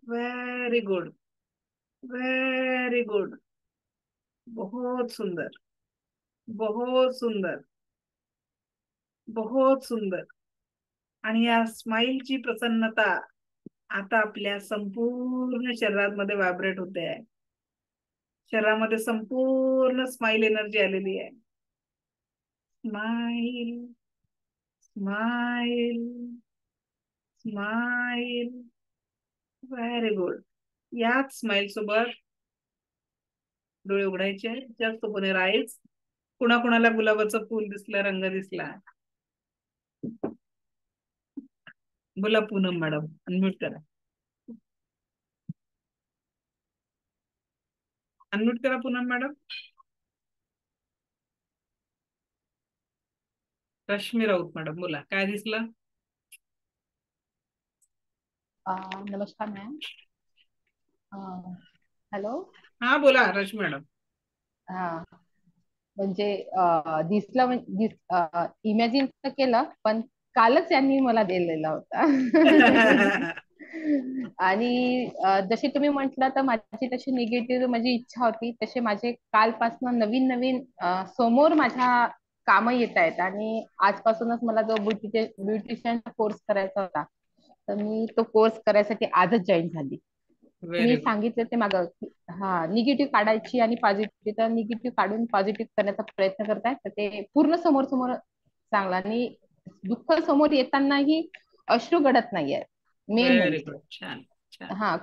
व्हेरी गुड, व्हेरी गुड, बहुत सुंदर, बहुत सुंदर, बहुत सुंदर. आणि या स्माइलची प्रसन्नता आता आपल्या संपूर्ण शरीरामध्ये व्हायब्रेट होते आहे. शरीरामध्ये संपूर्ण स्माइल एनर्जी आलेली आहे. Smile, smile, smile. Very good. याच स्माइल सोबत डोळे उघडायचे, जास्त पुणे राहायच. कुणाकुणाला गुलाबाचं फुल दिसलं, रंग दिसला? बोला पूनम मॅडम, अनम्यूट करा, अनम्यूट करा पूनम मॅडम. रश्मी राऊत मॅडम बोला, काय दिसलं? नमस्कार मॅम. हॅलो. हा बोला रश्मी मॅडम. हा म्हणजे दिसलं, इमॅजिन तर केलं, पण कालच यांनी मला दिलेला होता. आणि जशी तुम्ही म्हटलं तर माझी तशी निगेटिव्ह माझी इच्छा होती, तसे माझे कालपासून नवीन नवीन समोर माझ्या कामं येत आहेत. आणि आजपासूनच मला जो ब्युटिशियनचा कोर्स करायचा होता, तर मी तो कोर्स करायसाठी आजच जॉईन झाली. तुम्ही सांगितलं ते मागं निगेटिव्ह काढायची आणि पॉझिटिव्ह, तर निगेटिव्ह काढून पॉझिटिव्ह करण्याचा प्रयत्न करताय, तर ते पूर्ण समोर समोर चांगला. आणि दुःख समोर येतानाही अश्रू घडत नाहीये. मेन म्हणजे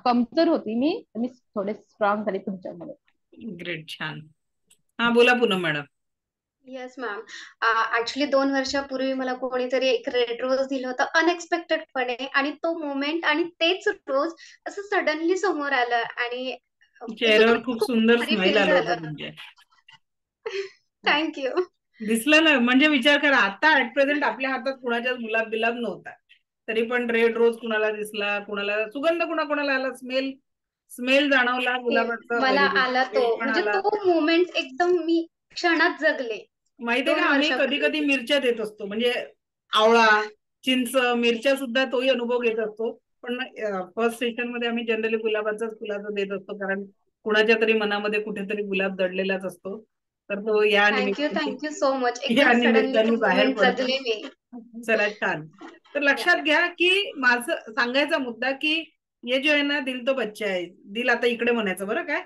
कमजोर होती मी थोडे स्ट्रॉंग झाले तुमच्यामध्ये. ग्रेट, छान. हा बोला Poonam madam. Yes ma'am. Actually 2 वर्षापूर्वी मला कोणीतरी एक रेड रोज दिलं होतं अनएक्सपेक्टेडपणे, आणि तो मोमेंट आणि तेच रोज असं सडनली समोर आलं आणि चेहऱ्यावर खूप सुंदर स्माइल आलं होतं तुमच्या. थँक्यू. दिसलं ना, म्हणजे विचार करा, आता ऍट प्रेझेंट आपल्या हातात कुणाच्याच गुलाब बिलाब नव्हता, तरी पण रेड रोज कुणाला दिसला, कुणाला सुगंध, कुणाला आला, स्मेल स्मेल जाणवला गुलाबाचा, मला व्हेरी गुड, आला तो, स्मेल पण म्हणजे आला. तो मोमेंट एकदम मी क्षणात जगले. माहितीये 2 का, आम्ही कधी कधी वर्षापूर्वी. मिरच्या देत असतो, म्हणजे आवळा, चिंच, मिरच्या सुद्धा तोही अनुभव घेत असतो. पण फर्स्ट सेशन मध्ये आम्ही जनरली गुलाबाचाच फुलाचा देत असतो, कारण कुणाच्या तरी मनामध्ये कुठेतरी गुलाब दडलेलाच असतो. तर तो या थँक्यू सो मच. या एकदम सडनली तो निमित्ताने बाहेर मोमेंट पडतो. जगले मी. चला, छान. तर लक्षात घ्या की माझं सांगायचा मुद्दा की ये जो आहे ना, दिल तो बच्चा आहे. दिल आता इकडे म्हणायचं बरं काय,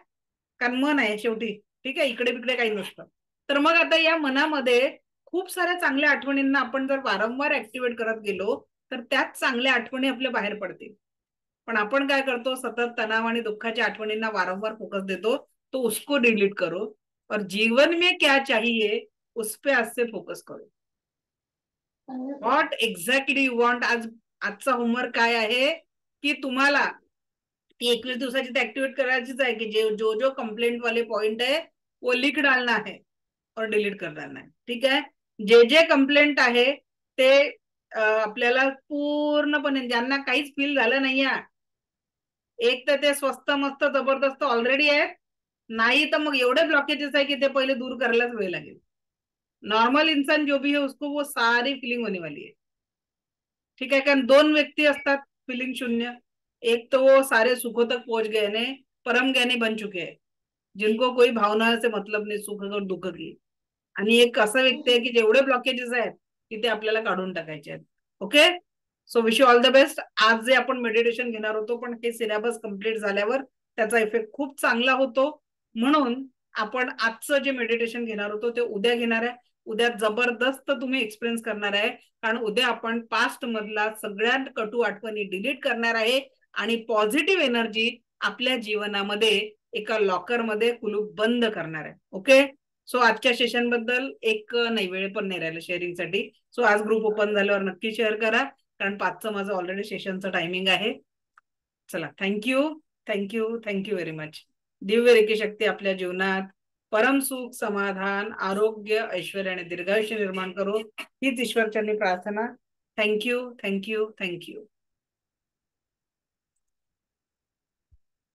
कारण मन आहे शेवटी, ठीक आहे, इकडे बिकडे काही नसतं. तर मग आता या मनामध्ये खूप साऱ्या चांगल्या आठवणींना आपण जर वारंवार ऍक्टिव्हेट करत गेलो तर त्याच चांगल्या आठवणी आपल्या बाहेर पडतील. पण आपण काय करतो, सतत तणाव आणि दुःखाच्या आठवणींना वारंवार फोकस देतो, तो उसको डिलीट करो और जीवन में क्या चाहिए उस पे आज से फोकस करो. What exactly you want. आजचा होमवर्क काय आहे की तुम्हाला ती 21 दिवसाची ऍक्टिव्हेट करायचीच आहे की जो जो कंप्लेंट वाले पॉइंट है वो लिख डालना है और डिलीट कर डालना है. ठीक आहे, जे कंप्लेंट आहे ते आपल्याला पूर्णपणे, ज्यांना काहीच फील झालं नाहीये, एक तर ते स्वस्त मस्त जबरदस्त ऑलरेडी आहेत, नाही तर मग एवढे ब्लॉकेजेस आहे की ते पहिले दूर करायलाच वेळ लागेल. नॉर्मल इंसान जो भी है उसको वो सारी फीलिंग होने वाली है. ठीक है, कारण 2 व्यक्ती असतात फीलिंग शून्य. एक तो वो सारे सुखों तक पहुंच गए ने परम ज्ञानी बन चुके हैं, जिनको कोई भावना से मतलब नाही, सुख और दुःख की. आणि एक असा व्यक्ती आहे की जेवढे ब्लॉकेजेस आहेत की ते आपल्याला काढून टाकायचे आहेत. Okay, so wish you all the best. आज जे आपण मेडिटेशन घेणार होतो, पण हे सिलेबस कम्प्लीट झाल्यावर त्याचा इफेक्ट खूप चांगला होतो, म्हणून आपण आजचं जे मेडिटेशन घेणार होतो ते उद्या घेणार आहे. उद्या जबरदस्त तुम्ही एक्सपिरियन्स करणार आहे, कारण उद्या आपण पास्ट मधला सगळ्यात कटू आठवणी डिलीट करणार आहे आणि पॉझिटिव्ह एनर्जी आपल्या जीवनामध्ये एका लॉकर मध्ये कुलूप बंद करणार आहे. ओके, सो आजच्या सेशन बद्दल एक नाही, वेळ पण नाही राहिला शेअरिंगसाठी. सो आज ग्रुप ओपन झाल्यावर नक्की शेअर करा, कारण 5चं माझं ऑलरेडी सेशनचं टायमिंग आहे. चला, थँक्यू व्हेरी मच. दिव्य रेखी शक्ती आपल्या जीवनात परम सुख, समाधान, आरोग्य, ऐश्वर्य आणि दीर्घायुष्य निर्माण करो, हीच ईश्वरचरणी प्रार्थना. थँक्यू.